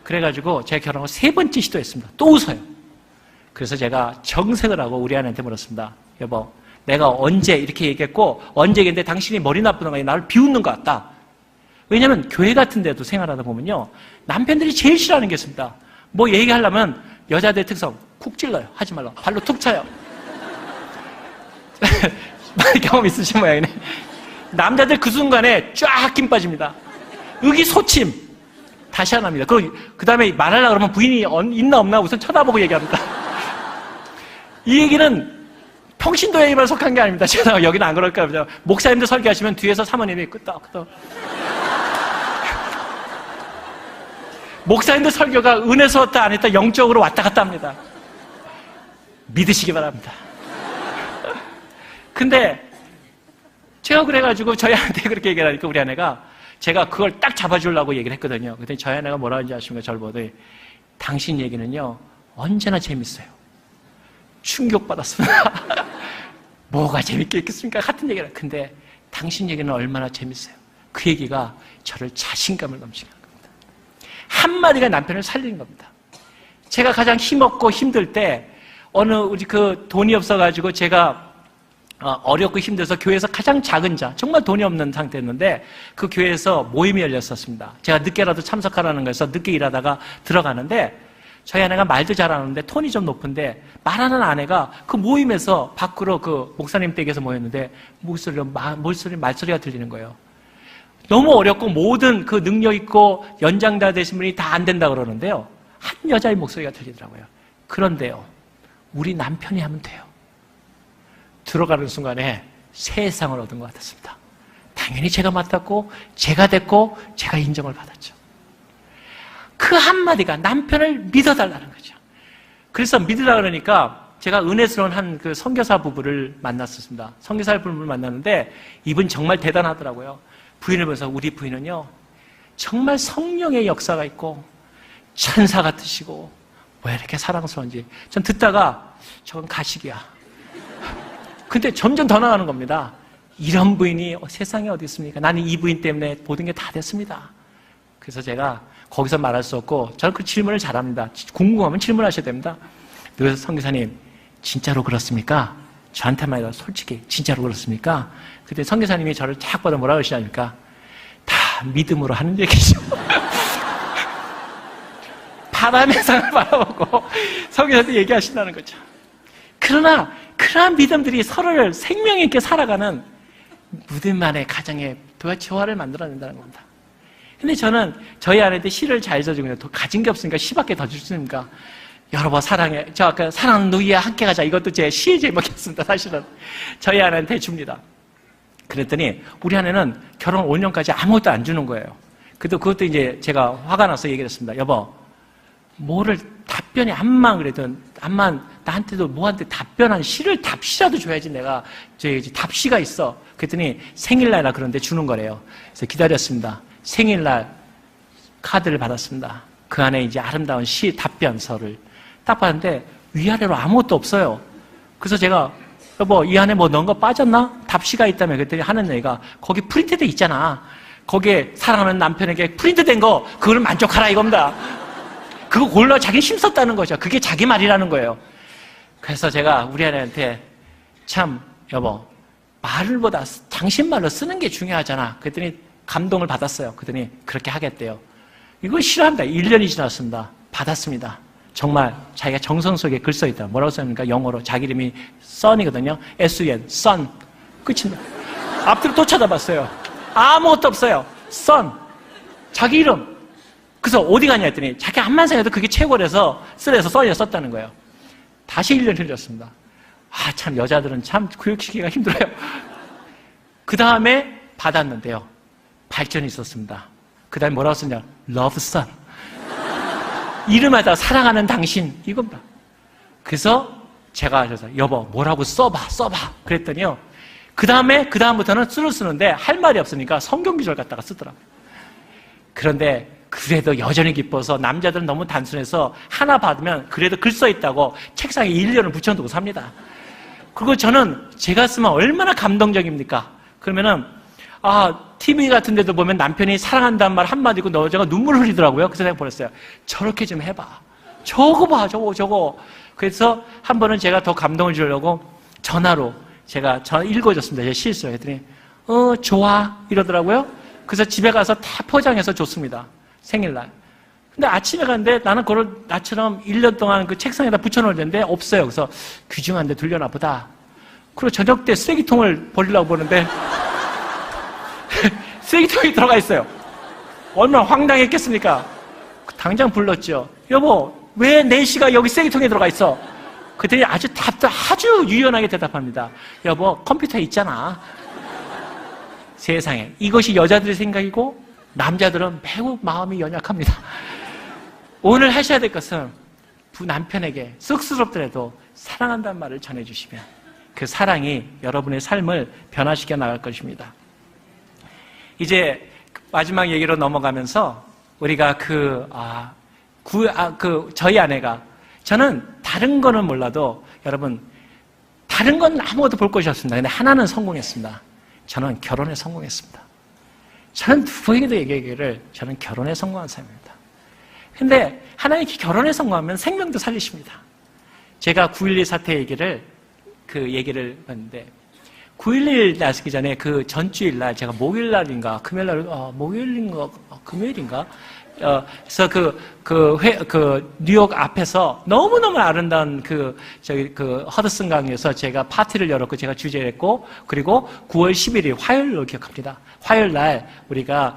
[SPEAKER 1] 그래가지고 제가 결혼하고 3번째 시도했습니다. 또 웃어요. 그래서 제가 정색을 하고 우리 아내한테 물었습니다. 여보 내가 언제 이렇게 얘기했고 언제 얘기했는데 당신이 머리 나쁘던가 나를 비웃는 것 같다. 왜냐하면 교회 같은 데도 생활하다 보면요 남편들이 제일 싫어하는 게 있습니다. 뭐 얘기하려면 여자들 특성 쿡 찔러요. 하지 말라. 발로 툭 차요. 많이 경험 있으신 모양이네. 남자들 그 순간에 쫙 힘 빠집니다. 의기소침. 다시 하나입니다. 그 다음에 말하려고 그러면 부인이 있나 없나 우선 쳐다보고 얘기합니다. 이 얘기는 평신도에만 속한 게 아닙니다. 제가 여기는 안 그럴까요? 목사님들 설교하시면 뒤에서 사모님이 끄떡끄떡. 목사님들 설교가 은혜서 왔다 안 했다 영적으로 왔다 갔다 합니다. 믿으시기 바랍니다. 근데 제가 그래가지고 저희 아내한테 그렇게 얘기를 하니까 우리 아내가 제가 그걸 딱 잡아주려고 얘기를 했거든요. 그랬더니 저희 아내가 뭐라 하는지 아십니까? 저를 보더니 당신 얘기는요 언제나 재밌어요. 충격받았습니다. 뭐가 재밌게 있겠습니까? 같은 얘기를. 근데 당신 얘기는 얼마나 재밌어요. 그 얘기가 저를 자신감을 넘치게 한 겁니다. 한마디가 남편을 살리는 겁니다. 제가 가장 힘없고 힘들 때 우리 돈이 없어가지고 제가 어렵고 힘들어서 교회에서 가장 작은 자, 정말 돈이 없는 상태였는데 그 교회에서 모임이 열렸었습니다. 제가 늦게라도 참석하라는 거여서 늦게 일하다가 들어가는데 저희 아내가 말도 잘하는데 톤이 좀 높은데 말하는 아내가 그 모임에서 밖으로 그 목사님 댁에서 모였는데 말소리가 들리는 거예요. 너무 어렵고 모든 그 능력 있고 연장자 되신 분이 다 안 된다 그러는데요. 한 여자의 목소리가 들리더라고요. 그런데요, 우리 남편이 하면 돼요. 들어가는 순간에 세상을 얻은 것 같았습니다. 당연히 제가 맡았고 제가 됐고 제가 인정을 받았죠. 그 한마디가 남편을 믿어달라는 거죠. 그래서 믿으라 그러니까 제가 은혜스러운 한 그 선교사 부부를 만났었습니다. 선교사 부부를 만났는데 이분 정말 대단하더라고요. 부인을 보면서 우리 부인은요 정말 성령의 역사가 있고 천사 같으시고 왜 이렇게 사랑스러운지 전 듣다가 저건 가식이야. 근데 점점 더 나가는 겁니다. 이런 부인이 세상에 어디 있습니까? 나는 이 부인 때문에 모든 게 다 됐습니다. 그래서 제가 거기서 말할 수 없고 저는 그 질문을 잘합니다. 궁금하면 질문하셔야 됩니다. 그래서 선교사님 진짜로 그렇습니까? 저한테만 해도 솔직히 진짜로 그렇습니까? 그때 선교사님이 저를 딱 봐도 뭐라 그러시냐니까 다 믿음으로 하는 얘기죠. 바람의 상을 바라보고 선교사한테 얘기하신다는 거죠. 그러나 그러한 믿음들이 서로를 생명 있게 살아가는 무덤만의 가정의 조화를 만들어낸다는 겁니다. 근데 저는 저희 아내한테 시를 잘 써주고 더 가진 게 없으니까 시밖에 더 줄 수 있습니까? 여러분 사랑해. 저 아까 사랑하는 누이야 함께 가자. 이것도 제 시의 제목이었습니다. 사실은 저희 아내한테 줍니다. 그랬더니 우리 아내는 결혼 5년까지 아무것도 안 주는 거예요. 그것도 이제 제가 화가 나서 얘기를 했습니다. 여보, 뭐를 답변이 암만 그래도 암만 나한테도 뭐한테 답변한 시를 답시라도 줘야지 내가 답시가 있어. 그랬더니 생일날이라 그런데 주는 거래요. 그래서 기다렸습니다. 생일날 카드를 받았습니다. 그 안에 이제 아름다운 시 답변서를 딱 봤는데 위아래로 아무것도 없어요. 그래서 제가 여보 이 안에 뭐 넣은 거 빠졌나? 답시가 있다며. 그랬더니 하는 애가 거기 프린트돼 있잖아. 거기에 사랑하는 남편에게 프린트된 거 그거를 만족하라 이겁니다. 그거 골라 자기 힘썼다는 거죠. 그게 자기 말이라는 거예요. 그래서 제가 우리 아내한테 참 여보 말보다 당신 말로 쓰는 게 중요하잖아. 그랬더니 감동을 받았어요. 그랬더니 그렇게 하겠대요. 이걸 싫어합니다. 1년이 지났습니다. 받았습니다. 정말 자기가 정성 속에 글 써있다. 뭐라고 써있습니까? 영어로 자기 이름이 son이거든요. S-U-N, son. 끝입니다. 앞뒤로 또 쳐다봤어요. 아무것도 없어요. son. 자기 이름. 그래서 어디 가냐 했더니 자기 앞만 생각해도 그게 최고라서 쓰래서 son이라 썼다는 거예요. 다시 1년 흘렸습니다. 아, 참 여자들은 참 교육시키기가 힘들어요. 그 다음에 받았는데요. 발전이 있었습니다. 그 다음에 뭐라고 썼냐? love son. 이름에다 사랑하는 당신 이겁니다. 그래서 제가 그래서 여보 뭐라고 써봐 그랬더니요. 그 다음부터는 쓰를 쓰는데 할 말이 없으니까 성경 구절 갖다가 쓰더라고요. 그런데 그래도 여전히 기뻐서 남자들은 너무 단순해서 하나 받으면 그래도 글 써있다고 책상에 1년을 붙여두고 삽니다. 그리고 저는 제가 쓰면 얼마나 감동적입니까? 그러면은 TV 같은 데도 보면 남편이 사랑한다는 말 한마디고 여자가 눈물을 흘리더라고요. 그래서 내가 보냈어요. 저렇게 좀 해봐. 저거 봐, 저거. 그래서 한 번은 제가 더 감동을 주려고 전화로 제가 읽어줬습니다. 제가 실수를 했더니, 좋아. 이러더라고요. 그래서 집에 가서 다 포장해서 줬습니다. 생일날. 근데 아침에 갔는데 나는 그걸 나처럼 1년 동안 그 책상에다 붙여놓을 텐데 없어요. 그래서 귀중한데 둘려나 보다. 그리고 저녁 때 쓰레기통을 버리려고 보는데 쓰레기통이 들어가 있어요. 얼마나 황당했겠습니까? 당장 불렀죠. 여보, 왜 내 시가 여기 쓰레기통에 들어가 있어? 그랬더니 아주 유연하게 대답합니다. 여보, 컴퓨터에 있잖아. 세상에. 이것이 여자들의 생각이고 남자들은 매우 마음이 연약합니다. 오늘 하셔야 될 것은 남편에게 쑥스럽더라도 사랑한다는 말을 전해주시면 그 사랑이 여러분의 삶을 변화시켜 나갈 것입니다. 이제 마지막 얘기로 넘어가면서 우리가 저희 아내가 저는 다른 거는 몰라도 여러분 다른 건 아무것도 볼 것이 없습니다. 근데 하나는 성공했습니다. 저는 결혼에 성공했습니다. 저는 누구에게도 얘기하기를 저는 결혼에 성공한 사람입니다. 근데 하나님께 결혼에 성공하면 생명도 살리십니다. 제가 9.11 사태 얘기를 봤는데 9.11 나시기 전에 그 전주일 날 제가 목요일날인가 금요일인가 그래서 뉴욕 앞에서 너무너무 아름다운 허드슨 강에서 제가 파티를 열었고 제가 주재를 했고, 그리고 9월 11일 화요일로 기억합니다. 화요일 날 우리가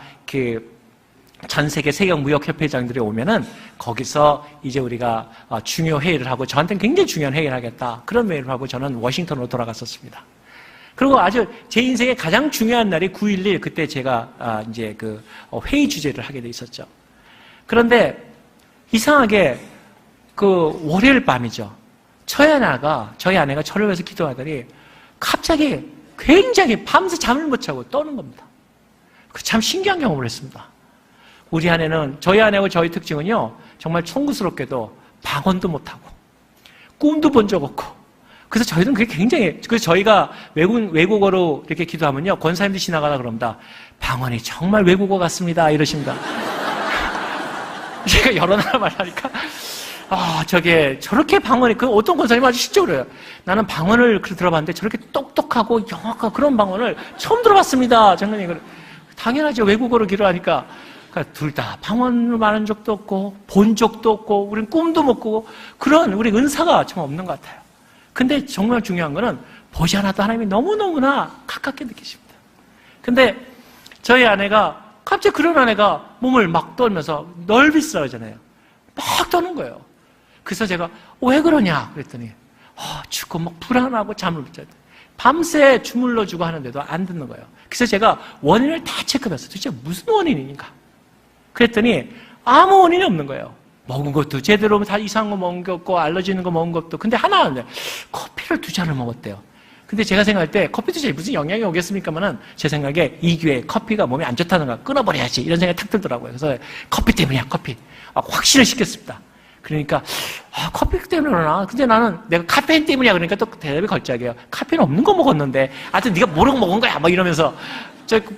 [SPEAKER 1] 전 세계 세계 무역협회장들이 오면은 거기서 이제 우리가 중요 회의를 하고, 저한테는 굉장히 중요한 회의를 하겠다, 그런 회의를 하고 저는 워싱턴으로 돌아갔었습니다. 그리고 아주 제 인생의 가장 중요한 날이 9.11, 그때 제가 이제 회의 주재를 하게 돼 있었죠. 그런데 이상하게 월요일 밤이죠. 저희 아내가 저를 위해서 기도하더니 갑자기 굉장히 밤새 잠을 못 자고 떠는 겁니다. 참 신기한 경험을 했습니다. 우리 아내는, 저희 아내하고 저희 특징은요, 정말 송구스럽게도 방언도 못하고 꿈도 본 적 없고, 그래서 저희는 그게 굉장히, 그래서 저희가 외국어로 이렇게 기도하면요, 권사님들이 지나가다 그럽니다. 방언이 정말 외국어 같습니다, 이러십니다. 제가 여러 나라 말하니까, 저렇게 방언이, 어떤 권사님 아주 실적으로 해요. 나는 방언을 들어봤는데 저렇게 똑똑하고 영악하고 그런 방언을 처음 들어봤습니다. 장로님, 당연하죠. 외국어로 기도하니까. 그러니까 둘 다 방언을 말한 적도 없고, 본 적도 없고, 우린 꿈도 못 꾸고, 그런 우리 은사가 참 없는 것 같아요. 근데 정말 중요한 거는 보지 않아도 하나님이 너무너무나 가깝게 느끼십니다. 근데 저희 아내가, 갑자기 그런 아내가 몸을 막 떨면서 널비스라잖아요. 막 떠는 거예요. 그래서 제가 왜 그러냐 그랬더니 춥고 막 불안하고 잠을 못 자요. 밤새 주물러주고 하는데도 안 듣는 거예요. 그래서 제가 원인을 다 체크해봤어요. 도대체 무슨 원인인가? 그랬더니 아무 원인이 없는 거예요. 먹은 것도 제대로 다 이상한 거 먹은 게 없고, 알러지 있는 거 먹은 것도. 근데 하나는 커피를 2잔을 먹었대요. 근데 제가 생각할 때 커피 2잔이 무슨 영향이 오겠습니까만은, 제 생각에 이 기회에 커피가 몸에 안 좋다는 걸 끊어버려야지, 이런 생각이 탁 들더라고요. 그래서 커피 때문이야, 커피. 확신을 시켰습니다. 그러니까 커피 때문에 그러나? 근데 나는 내가 카페인 때문이야 그러니까 또 대답이 걸작이에요. 카페인 없는 거 먹었는데 하여튼 네가 모르고 먹은 거야 막 이러면서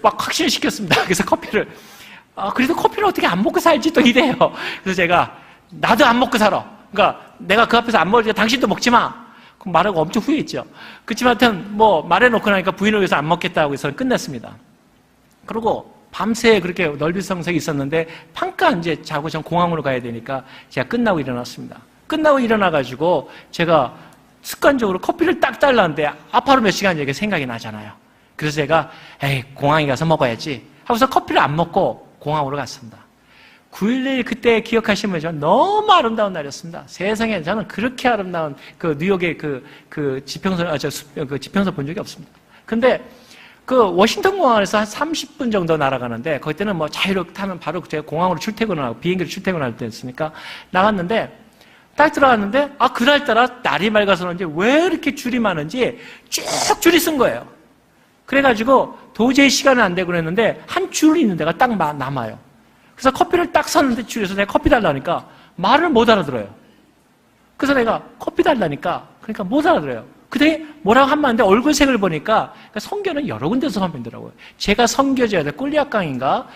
[SPEAKER 1] 막 확신을 시켰습니다. 그래서 커피를 그래도 커피를 어떻게 안 먹고 살지 또 이래요. 그래서 제가 나도 안 먹고 살아. 그러니까 내가 그 앞에서 안 먹으니까 당신도 먹지 마. 그럼 말하고 엄청 후회했죠. 그렇지만 하여튼 말해놓고 나니까 부인을 위해서 안 먹겠다고 해서 끝냈습니다. 그리고 밤새 그렇게 널비성색이 있었는데 잠깐 이제 자고 전 공항으로 가야 되니까 제가 끝나고 일어났습니다. 끝나고 일어나가지고 제가 습관적으로 커피를 딱 달라는데 앞으로 몇 시간 얘기 생각이 나잖아요. 그래서 제가 공항에 가서 먹어야지 하고서 커피를 안 먹고 공항으로 갔습니다. 9.11 그때 기억하시면 저 너무 아름다운 날이었습니다. 세상에 저는 그렇게 아름다운 뉴욕의 지평선 본 적이 없습니다. 근데 워싱턴 공항에서 한 30분 정도 날아가는데, 거기 때는 자유롭게 타면 바로 제가 공항으로 출퇴근을 하고, 비행기로 출퇴근할 때였으니까, 나갔는데, 딱 들어갔는데, 그날따라 날이 맑아서 그런지 왜 이렇게 줄이 많은지 쭉 줄이 쓴 거예요. 그래가지고 도저히 시간은 안 되고 그랬는데, 한 줄이 있는 데가 딱 남아요. 그래서 커피를 딱 샀는데 줄에서 내가 커피 달라니까 말을 못 알아들어요. 그래서 내가 커피 달라니까, 그러니까 못 알아들어요. 그때 뭐라고 하면 안 돼. 얼굴색을 보니까 선교는 여러 군데서 하면 되더라고요. 제가 선교제야 돼. 꿀리학강인가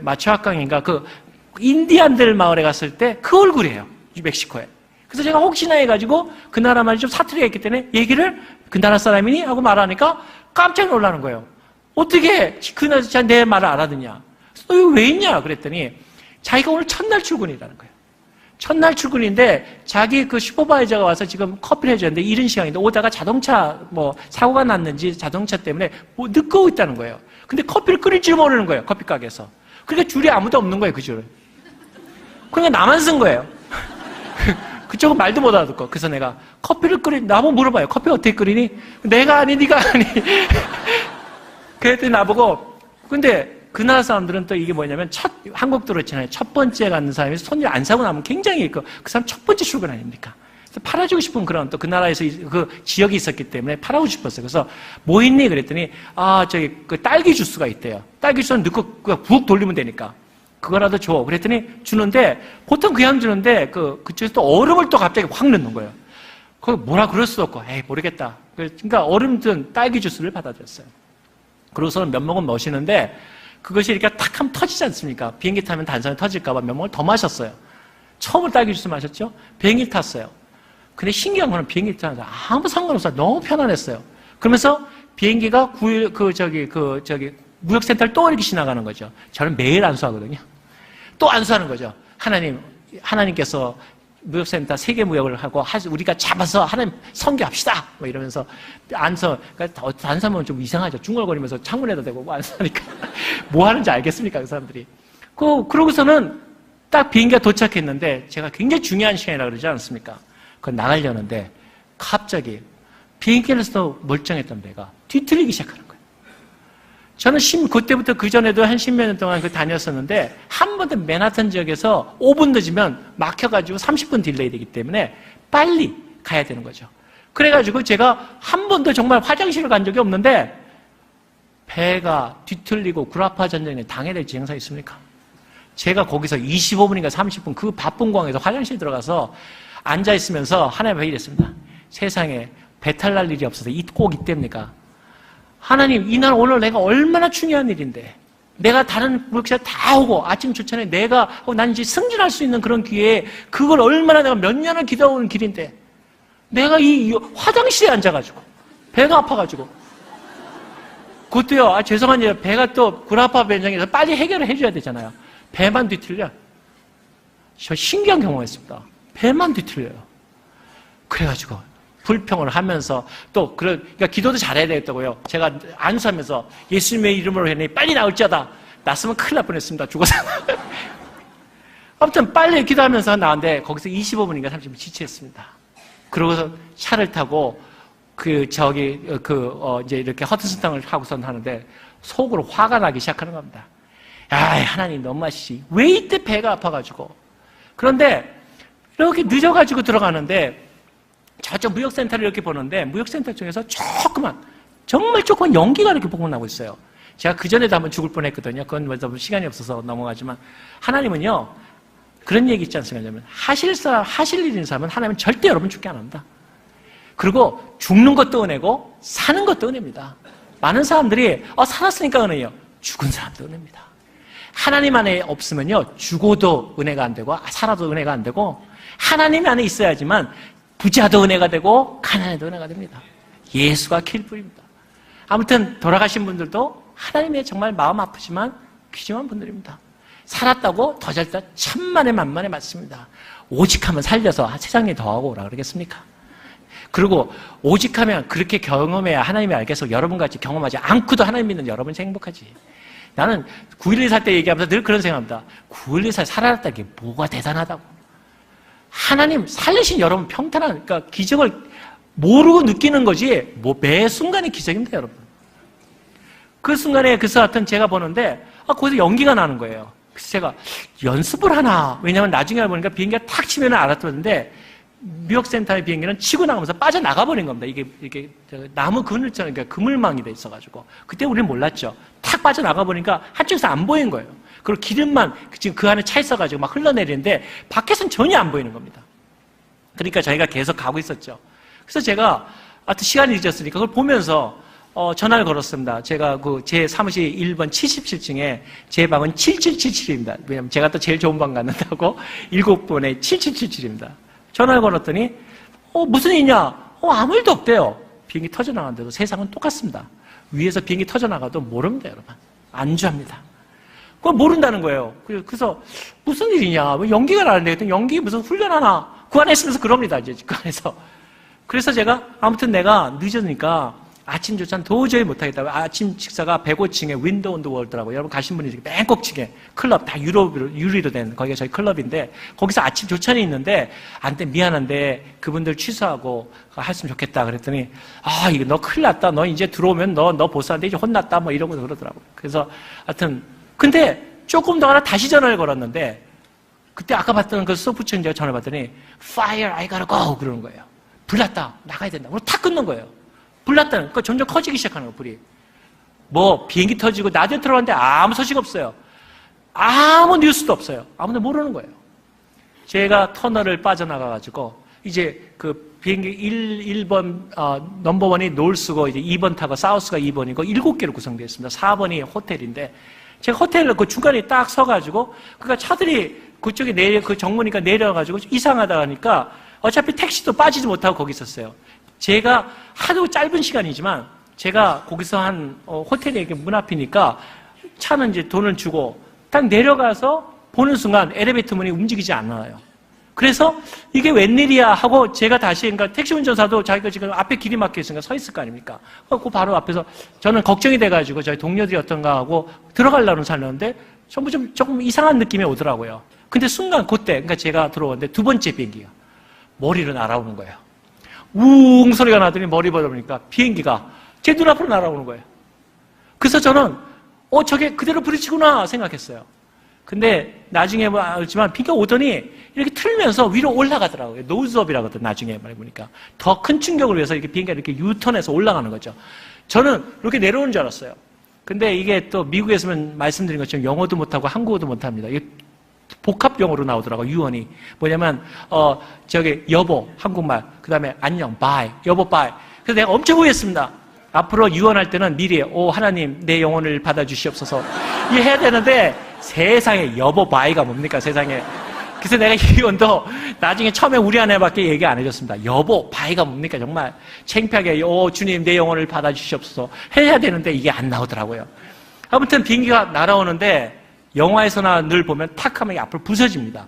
[SPEAKER 1] 마초학강인가 인디안들 마을에 갔을 때 그 얼굴이에요. 멕시코에. 그래서 제가 혹시나 해가지고 그 나라 말이 좀 사투리가 있기 때문에 얘기를 그 나라 사람이니 하고 말하니까 깜짝 놀라는 거예요. 어떻게 그 나라 내 말을 알아듣냐? 너 여기 왜 있냐? 그랬더니 자기가 오늘 첫날 출근이라는 거예요. 첫날 출근인데 자기 슈퍼바이저가 와서 지금 커피를 해줬는데 이른 시간인데 오다가 자동차 사고가 났는지 자동차 때문에 늦고 있다는 거예요. 근데 커피를 끓일 줄 모르는 거예요. 커피 가게에서. 그러니까 줄이 아무도 없는 거예요. 그 줄은. 그러니까 나만 쓴 거예요. 그쪽은 말도 못 알아듣고. 그래서 내가 커피를 나보고 물어봐요. 커피 어떻게 끓이니? 내가 아니 네가 아니. 그랬더니 나보고 근데 그 나라 사람들은 또 이게 뭐냐면 한국도 그렇잖아요. 첫 번째 갖는 사람이 손님 안 사고 나면 굉장히 그 사람 첫 번째 출근 아닙니까? 그래서 팔아주고 싶은 그런 또 그 나라에서 그 지역이 있었기 때문에 팔아주고 싶었어요. 그래서 뭐 있니? 그랬더니 딸기 주스가 있대요. 딸기 주스는 넣고 푹 돌리면 되니까 그거라도 줘. 그랬더니 주는데 보통 그냥 주는데 그쪽에서 또 얼음을 또 갑자기 확 넣는 거예요. 거기 뭐라 그럴 수도 없고 모르겠다. 그러니까 얼음 든 딸기 주스를 받아줬어요. 그러고서는 몇 모금 마시는데 그것이 이렇게 탁 하면 터지지 않습니까? 비행기 타면 단선이 터질까봐 몇 모금을 더 마셨어요. 처음으로 딸기 주스 마셨죠? 비행기 탔어요. 근데 신기한 거는 비행기 타면서 아무 상관없어요. 너무 편안했어요. 그러면서 비행기가 무역센터를 또 이렇게 지나가는 거죠. 저는 매일 안수하거든요. 또 안수하는 거죠. 하나님께서 무역센터 세계 무역을 하고 우리가 잡아서 하나님 선교합시다. 뭐 이러면서 그러니까 안수하면 좀 이상하죠. 중얼거리면서 창문에다 대고 뭐 안수하니까 뭐 하는지 알겠습니까, 그 사람들이. 그러고서는 딱 비행기가 도착했는데 제가 굉장히 중요한 시간이라 그러지 않습니까? 그건 나가려는데 갑자기 비행기에서 멀쩡했던 배가 뒤틀리기 시작하는 거예요. 저는 그때부터 그 전에도 한 10몇 년 동안 다녔었는데 한 번도 맨하탄 지역에서 5분 늦으면 막혀가지고 30분 딜레이 되기 때문에 빨리 가야 되는 거죠. 그래가지고 제가 한 번도 정말 화장실을 간 적이 없는데 배가 뒤틀리고 구라파 전쟁에 당해낼 증상이 있습니까? 제가 거기서 25분인가 30분 그 바쁜 공항에서 화장실 들어가서 앉아있으면서 하나님 앞에 이랬습니다. 세상에 배탈 날 일이 없어서 꼭 이때입니까? 하나님, 이날 오늘 내가 얼마나 중요한 일인데 내가 다른 무역사 다 오고 아침 조찬에 난 이제 승진할 수 있는 그런 기회에 그걸 얼마나 내가 몇 년을 기다려오는 길인데 내가 이 화장실에 앉아가지고 배가 아파가지고 그것도요, 죄송한 일, 배가 또 구라파 변정에서 빨리 해결을 해줘야 되잖아요. 배만 뒤틀려. 저 신기한 경험했습니다. 배만 뒤틀려요. 그래가지고 불평을 하면서 그러니까 기도도 잘해야 되겠다고요. 제가 안수하면서 예수님의 이름으로 했니 빨리 나올지어다. 났으면 큰일 날 뻔했습니다. 죽어서. 아무튼 빨리 기도하면서 나왔는데 거기서 25분인가 30분 지체했습니다. 그러고서 차를 타고 이제 이렇게 허튼슨 땅을 하고선 하는데 속으로 화가 나기 시작하는 겁니다. 하나님 너무하시지. 왜 이때 배가 아파가지고. 그런데 이렇게 늦어가지고 들어가는데 저쪽 무역센터를 이렇게 보는데 무역센터 쪽에서 정말 조그만 연기가 이렇게 복원하고 있어요. 제가 그전에도 한번 죽을 뻔했거든요. 그건 시간이 없어서 넘어가지만 하나님은요 그런 얘기 있지 않습니까? 하실 일인 사람은 하나님은 절대 여러분 죽게 안 합니다. 그리고 죽는 것도 은혜고 사는 것도 은혜입니다. 많은 사람들이 살았으니까 은혜예요. 죽은 사람도 은혜입니다. 하나님 안에 없으면요 죽어도 은혜가 안 되고 살아도 은혜가 안 되고 하나님 안에 있어야지만 부자도 은혜가 되고 가난해도 은혜가 됩니다. 예수가 길뿐입니다. 아무튼 돌아가신 분들도 하나님의 정말 마음 아프지만 귀중한 분들입니다. 살았다고 더 잘다 천만에 만만에 맞습니다. 오직하면 살려서 세상에 더하고 오라 그러겠습니까? 그리고 오직하면 그렇게 경험해야 하나님이 알겠어. 여러분같이 경험하지 않고도 하나님 믿는 여러분이 행복하지. 나는 9.11 살 때 얘기하면서 늘 그런 생각합니다. 9.11 살 살아났다는 게 뭐가 대단하다고. 하나님 살리신 여러분 평탄한 그러니까 기적을 모르고 느끼는 거지 매 순간이 기적입니다, 여러분. 그 순간에 그래서 하여튼 제가 보는데 거기서 연기가 나는 거예요. 그래서 제가 연습을 하나. 왜냐하면 나중에 보니까 비행기가 탁 치면 알았던데 무역센터의 비행기는 치고 나가면서 빠져나가 버린 겁니다. 이게 나무 그늘처럼 그러니까 그물망이 돼 있어가지고 그때 우리는 몰랐죠. 탁 빠져나가 보니까 한쪽에서 안 보인 거예요. 그리고 기름만 지금 그 안에 차 있어가지고 막 흘러내리는데 밖에서는 전혀 안 보이는 겁니다. 그러니까 저희가 계속 가고 있었죠. 그래서 제가 하여튼 시간이 늦었으니까 그걸 보면서 전화를 걸었습니다. 제가 제 사무실 1번 77층에 제 방은 7777입니다. 왜냐면 제가 또 제일 좋은 방 갔는다고 7번에 7777입니다. 전화를 걸었더니 무슨 일이냐? 아무 일도 없대요. 비행기 터져나가는데도 세상은 똑같습니다. 위에서 비행기 터져나가도 모릅니다, 여러분. 안주합니다. 그걸 모른다는 거예요. 그래서 무슨 일이냐? 왜 연기가 나는데 그랬더니 연기 무슨 훈련하나? 그 안에 있으면서 그럽니다, 이제 그 안에서. 그래서 제가 아무튼 내가 늦으니까 아침 조찬 도저히 못하겠다고 아침 식사가 105층에 윈도우 온더 월드라고 여러분 가신 분이 맨 꼭지게 클럽 다 유리로 된 거기가 저희 클럽인데 거기서 아침 조찬이 있는데 안 돼 미안한데 그분들 취소하고 했으면 좋겠다 그랬더니 이거 너 큰일 났다 너 이제 들어오면 너 보스한테 이제 혼났다 뭐 이러고 그러더라고요. 그래서 하여튼 근데 조금 더 하나 다시 전화를 걸었는데 그때 아까 봤던 그 소프트웨어 제가 전화 받더니 Fire I gotta go 그러는 거예요. 불났다 나가야 된다. 그럼 탁 끊는 거예요. 불났다는, 그러니까 점점 커지기 시작하는 거, 불이. 비행기 터지고 낮에 들어왔는데 아무 소식 없어요. 아무 뉴스도 없어요. 아무도 모르는 거예요. 제가 터널을 빠져나가가지고, 이제 그 비행기 1번, 넘버 원이 노스고, 이제 2번 타고 사우스가 2번이고, 7개로 구성되어 있습니다. 4번이 호텔인데, 제가 호텔 그 중간에 딱 서가지고, 그러니까 차들이 그쪽에 그 정문이니까 내려가지고 이상하다 하니까 어차피 택시도 빠지지 못하고 거기 있었어요. 제가 하도 짧은 시간이지만 제가 거기서 호텔에 문 앞이니까 차는 이제 돈을 주고 딱 내려가서 보는 순간 엘리베이터 문이 움직이지 않아요. 그래서 이게 웬일이야 하고 제가 다시, 그러니까 택시 운전사도 자기가 지금 앞에 길이 막혀 있으니까 서 있을 거 아닙니까? 그 바로 앞에서 저는 걱정이 돼가지고 저희 동료들이 어떤가 하고 들어가려고 살렸는데 전부 조금 이상한 느낌이 오더라고요. 근데 순간 그때, 그러니까 제가 들어오는데 두 번째 비행기가 머리로 날아오는 거예요. 우웅 소리가 나더니 머리 보다 비행기가 제 눈앞으로 날아오는 거예요. 그래서 저는 저게 그대로 부딪히구나 생각했어요. 근데 나중에 알지만 비행기가 오더니 이렇게 틀면서 위로 올라가더라고요. 노즈업이라고 하거든, 나중에 말해보니까. 더 큰 충격을 위해서 이렇게 비행기가 이렇게 유턴해서 올라가는 거죠. 저는 이렇게 내려오는 줄 알았어요. 근데 이게 또 미국에서는 말씀드린 것처럼 영어도 못하고 한국어도 못합니다. 이게 복합 영어로 나오더라고요, 유언이. 뭐냐면, 여보, 한국말. 그 다음에 안녕, 바이. 여보, 바이. 그래서 내가 엄청 후회했습니다. 앞으로 유언할 때는 미리, 하나님, 내 영혼을 받아주시옵소서. 이거 해야 되는데, 세상에 여보, 바이가 뭡니까, 세상에. 그래서 내가 이 유언도 나중에 처음에 우리 아내밖에 얘기 안 해줬습니다. 여보, 바이가 뭡니까, 정말. 창피하게, 주님, 내 영혼을 받아주시옵소서. 해야 되는데 이게 안 나오더라고요. 아무튼 비행기가 날아오는데, 영화에서나 늘 보면 탁 하면 앞으로 부서집니다.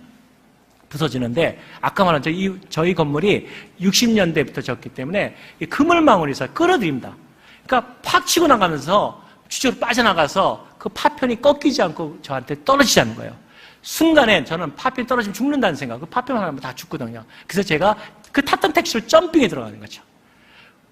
[SPEAKER 1] 부서지는데 아까 말한 저희 건물이 60년대부터 졌기 때문에 그물망울이 있어요. 끌어들입니다. 그러니까 팍 치고 나가면서 주저로 빠져나가서 그 파편이 꺾이지 않고 저한테 떨어지지 않는 거예요. 순간에 저는 파편이 떨어지면 죽는다는 생각, 그 파편 하나면 다 죽거든요. 그래서 제가 그 탔던 택시를 점핑에 들어가는 거죠.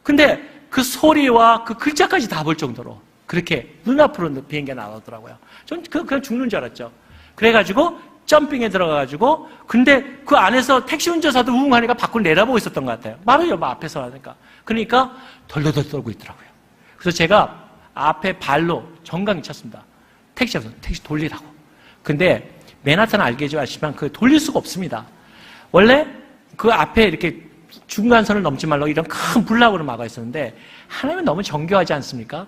[SPEAKER 1] 근데 그 소리와 그 글자까지 다 볼 정도로 그렇게 눈앞으로 비행기가 나오더라고요. 전 그냥 죽는 줄 알았죠. 그래가지고 점핑에 들어가가지고 근데 그 안에서 택시 운전사도 우웅하니까 밖으로 내다보고 있었던 것 같아요. 바로 여기 앞에서 하니까. 그러니까 덜덜덜 떨고 있더라고요. 그래서 제가 앞에 발로 정강이 쳤습니다. 택시 돌리라고. 근데 맨하탄 알겠지만 그 돌릴 수가 없습니다. 원래 그 앞에 이렇게 중간선을 넘지 말라고 이런 큰 블락으로 막아 있었는데 하나님은 너무 정교하지 않습니까?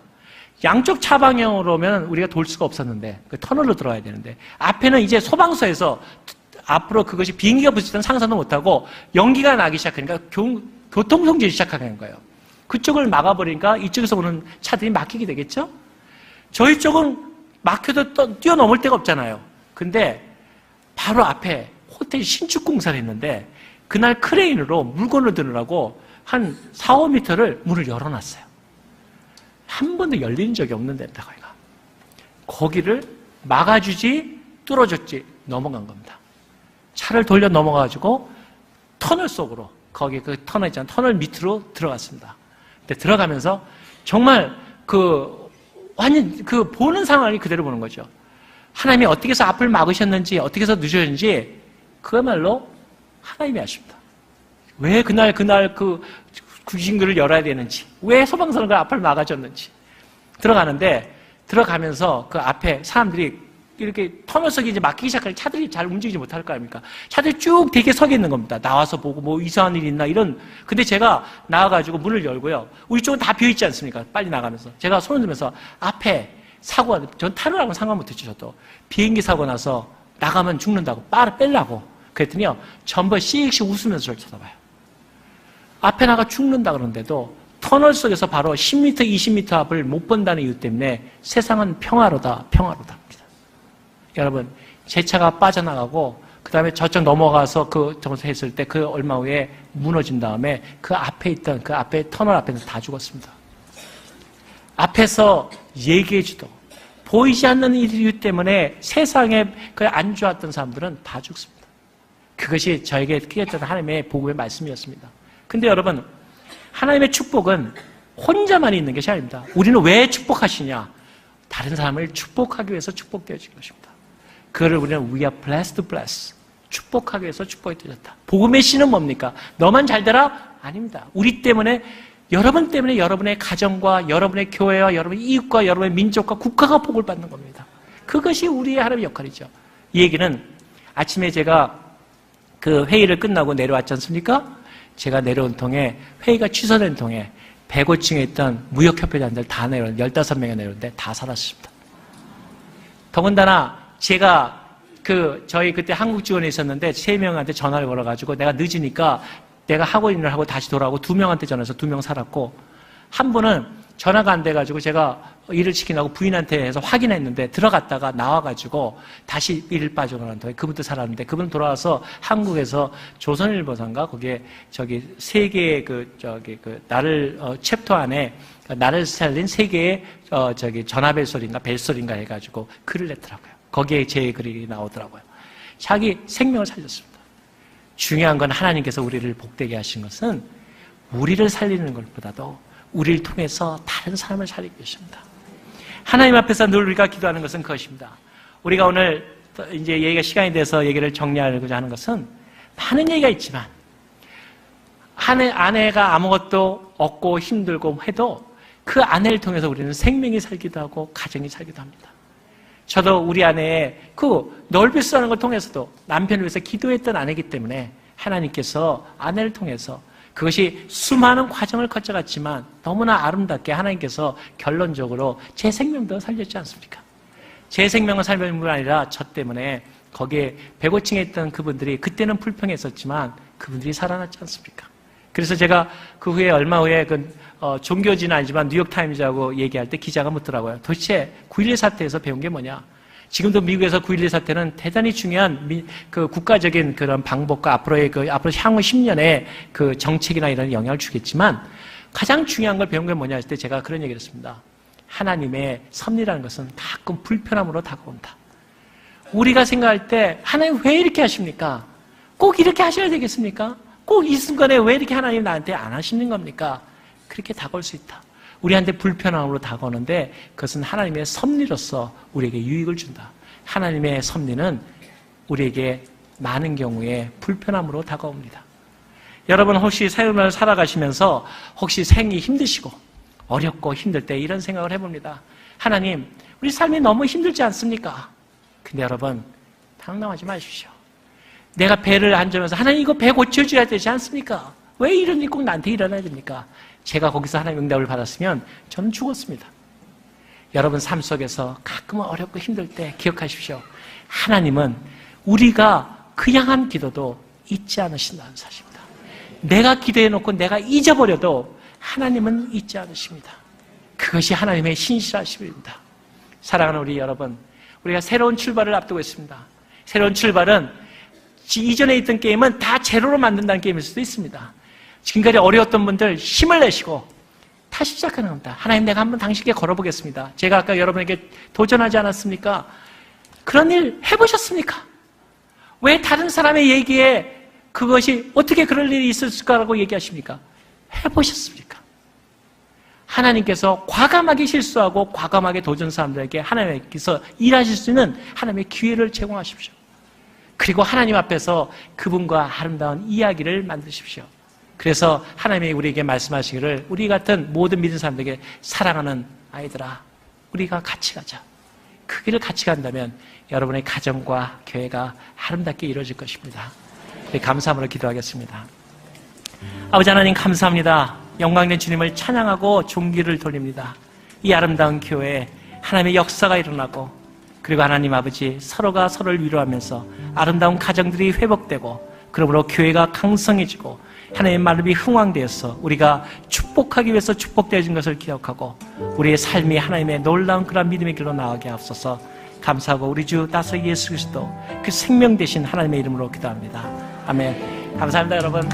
[SPEAKER 1] 양쪽 차방향으로 오면 우리가 돌 수가 없었는데 그 터널로 들어가야 되는데 앞에는 이제 소방서에서 앞으로 그것이 비행기가 부딪히던 상상도 못하고 연기가 나기 시작하니까 교통정지를 시작하는 거예요. 그쪽을 막아버리니까 이쪽에서 오는 차들이 막히게 되겠죠? 저희 쪽은 막혀도 뛰어넘을 데가 없잖아요. 근데 바로 앞에 호텔 신축 공사를 했는데 그날 크레인으로 물건을 드느라고 한 4, 5m를 문을 열어놨어요. 한 번도 열린 적이 없는 데입니다, 거기를 막아주지, 뚫어줬지, 넘어간 겁니다. 차를 돌려 넘어가가지고 터널 속으로, 거기 그 터널 있잖아요. 터널 밑으로 들어갔습니다. 근데 들어가면서 정말 완전 보는 상황이 그대로 보는 거죠. 하나님이 어떻게 해서 앞을 막으셨는지, 어떻게 해서 늦으셨는지, 그야말로 하나님이 아십니다. 왜 그날 그 귀신들을 열어야 되는지, 왜 소방서가 앞을 막아줬는지. 들어가면서 그 앞에 사람들이 이렇게 터널석이 이제 막히기 시작하니 차들이 잘 움직이지 못할 거 아닙니까? 차들이 쭉 되게 서 있는 겁니다. 나와서 보고 뭐 이상한 일 있나 이런. 근데 제가 나와가지고 문을 열고요. 우리 쪽은 다 비어있지 않습니까? 빨리 나가면서. 제가 손을 들면서 앞에 사고가, 전 타로랑은 상관 못했죠, 저도. 비행기 사고 나서 나가면 죽는다고 빼려고. 그랬더니요, 전부 씩씩 웃으면서 저를 쳐다봐요. 앞에 나가 죽는다 그러는데도 터널 속에서 바로 10m, 20m 앞을 못 본다는 이유 때문에 세상은 평화로다. 합니다. 여러분, 제 차가 빠져나가고 그 다음에 저쪽 넘어가서 저것을 했을 때 그 얼마 후에 무너진 다음에 그 앞에 있던 그 앞에 터널 앞에는 다 죽었습니다. 앞에서 얘기해주도 보이지 않는 이유 때문에 세상에 그 안 좋았던 사람들은 다 죽습니다. 그것이 저에게 끼었던 하나님의 복음의 말씀이었습니다. 근데 여러분, 하나님의 축복은 혼자만 있는 것이 아닙니다. 우리는 왜 축복하시냐? 다른 사람을 축복하기 위해서 축복되어진 것입니다. 그거를 우리는 We are blessed to bless. 축복하기 위해서 축복이 되었다. 복음의 씨는 뭡니까? 너만 잘 되라? 아닙니다. 우리 때문에, 여러분 때문에 여러분의 가정과 여러분의 교회와 여러분의 이웃과 여러분의 민족과 국가가 복을 받는 겁니다. 그것이 우리의 하나님의 역할이죠. 이 얘기는 아침에 제가 그 회의를 끝나고 내려왔지 않습니까? 제가 내려온 통에, 회의가 취소된 통에 105층에 있던 무역협회장들 다 내려오는데 15명이 내려오는데 다 살았습니다. 더군다나 제가 저희 그때 한국 지원에 있었는데 3명한테 전화를 걸어가지고 내가 늦으니까 내가 하고 있는 일 하고 다시 돌아오고 2명한테 전화해서 2명 살았고, 한 분은 전화가 안 돼가지고 제가 일을 시키라고 부인한테 해서 확인했는데 들어갔다가 나와가지고 다시 일을 빠지고 난 뒤에 그분도 살았는데, 그분 돌아와서 한국에서 조선일보상가 거기에 세계의 나를 챕터 안에 나를 살린 세계의 전화벨소리인가 벨소리인가 해가지고 글을 냈더라고요. 거기에 제 글이 나오더라고요. 자기 생명을 살렸습니다. 중요한 건 하나님께서 우리를 복되게 하신 것은 우리를 살리는 것보다도 우리를 통해서 다른 사람을 살리고 계십니다. 하나님 앞에서 늘 우리가 기도하는 것은 그것입니다. 우리가 오늘 이제 얘기가 시간이 돼서 얘기를 정리하려고 하는 것은 많은 얘기가 있지만, 아내가 아무것도 없고 힘들고 해도 그 아내를 통해서 우리는 생명이 살기도 하고 가정이 살기도 합니다. 저도 우리 아내의 그 널비스라는 걸 통해서도 남편을 위해서 기도했던 아내이기 때문에 하나님께서 아내를 통해서 그것이 수많은 과정을 거쳐갔지만 너무나 아름답게 하나님께서 결론적으로 제 생명도 살렸지 않습니까? 제 생명을 살린 뿐 아니라 저 때문에 거기에 105층에 있던 그분들이 그때는 불평했었지만 그분들이 살아났지 않습니까? 그래서 제가 그 후에 얼마 후에 종교지는 아니지만 뉴욕타임즈하고 얘기할 때 기자가 묻더라고요. 도대체 9.11 사태에서 배운 게 뭐냐? 지금도 미국에서 9.11 사태는 대단히 중요한 국가적인 그런 방법과 앞으로 향후 10년의 그 정책이나 이런 영향을 주겠지만 가장 중요한 걸 배운 게 뭐냐 했을 때 제가 그런 얘기를 했습니다. 하나님의 섭리라는 것은 가끔 불편함으로 다가온다. 우리가 생각할 때 하나님 왜 이렇게 하십니까? 꼭 이렇게 하셔야 되겠습니까? 꼭 이 순간에 왜 이렇게 하나님 나한테 안 하시는 겁니까? 그렇게 다가올 수 있다. 우리한테 불편함으로 다가오는데 그것은 하나님의 섭리로서 우리에게 유익을 준다. 하나님의 섭리는 우리에게 많은 경우에 불편함으로 다가옵니다. 여러분 혹시 삶을 살아가시면서 혹시 생이 힘드시고 어렵고 힘들 때 이런 생각을 해봅니다. 하나님, 우리 삶이 너무 힘들지 않습니까? 근데 여러분, 당황하지 마십시오. 내가 배를 앉으면서 하나님 이거 배 고쳐줘야 되지 않습니까? 왜 이런 일이 꼭 나한테 일어나야 됩니까? 제가 거기서 하나님의 응답을 받았으면 저는 죽었습니다. 여러분 삶 속에서 가끔은 어렵고 힘들 때 기억하십시오. 하나님은 우리가 그냥 한 기도도 잊지 않으신다는 사실입니다. 내가 기도해놓고 내가 잊어버려도 하나님은 잊지 않으십니다. 그것이 하나님의 신실하심입니다. 사랑하는 우리 여러분, 우리가 새로운 출발을 앞두고 있습니다. 새로운 출발은 이전에 있던 게임은 다 제로로 만든다는 게임일 수도 있습니다. 지금까지 어려웠던 분들 힘을 내시고 다시 시작하는 겁니다. 하나님, 내가 한번 당신께 걸어보겠습니까? 제가 아까 여러분에게 도전하지 않았습니까? 그런 일 해보셨습니까? 왜 다른 사람의 얘기에 그것이 어떻게 그럴 일이 있었을까라고 얘기하십니까? 해보셨습니까? 하나님께서 과감하게 실수하고 과감하게 도전 사람들에게 하나님께서 일하실 수 있는 하나님의 기회를 제공하십시오. 그리고 하나님 앞에서 그분과 아름다운 이야기를 만드십시오. 그래서 하나님이 우리에게 말씀하시기를 우리 같은 모든 믿는 사람들에게 사랑하는 아이들아, 우리가 같이 가자. 그 길을 같이 간다면 여러분의 가정과 교회가 아름답게 이루어질 것입니다. 우리 감사함으로 기도하겠습니다. 아버지 하나님 감사합니다. 영광된 주님을 찬양하고 존귀를 돌립니다. 이 아름다운 교회에 하나님의 역사가 일어나고, 그리고 하나님 아버지 서로가 서로를 위로하면서 아름다운 가정들이 회복되고, 그러므로 교회가 강성해지고 하나님의 말씀이 흥왕되어서 우리가 축복하기 위해서 축복되어진 것을 기억하고 우리의 삶이 하나님의 놀라운 그런 믿음의 길로 나아가게 하옵소서. 감사하고 우리 주 나서 예수 그리스도 그 생명 되신 하나님의 이름으로 기도합니다. 아멘. 감사합니다 여러분.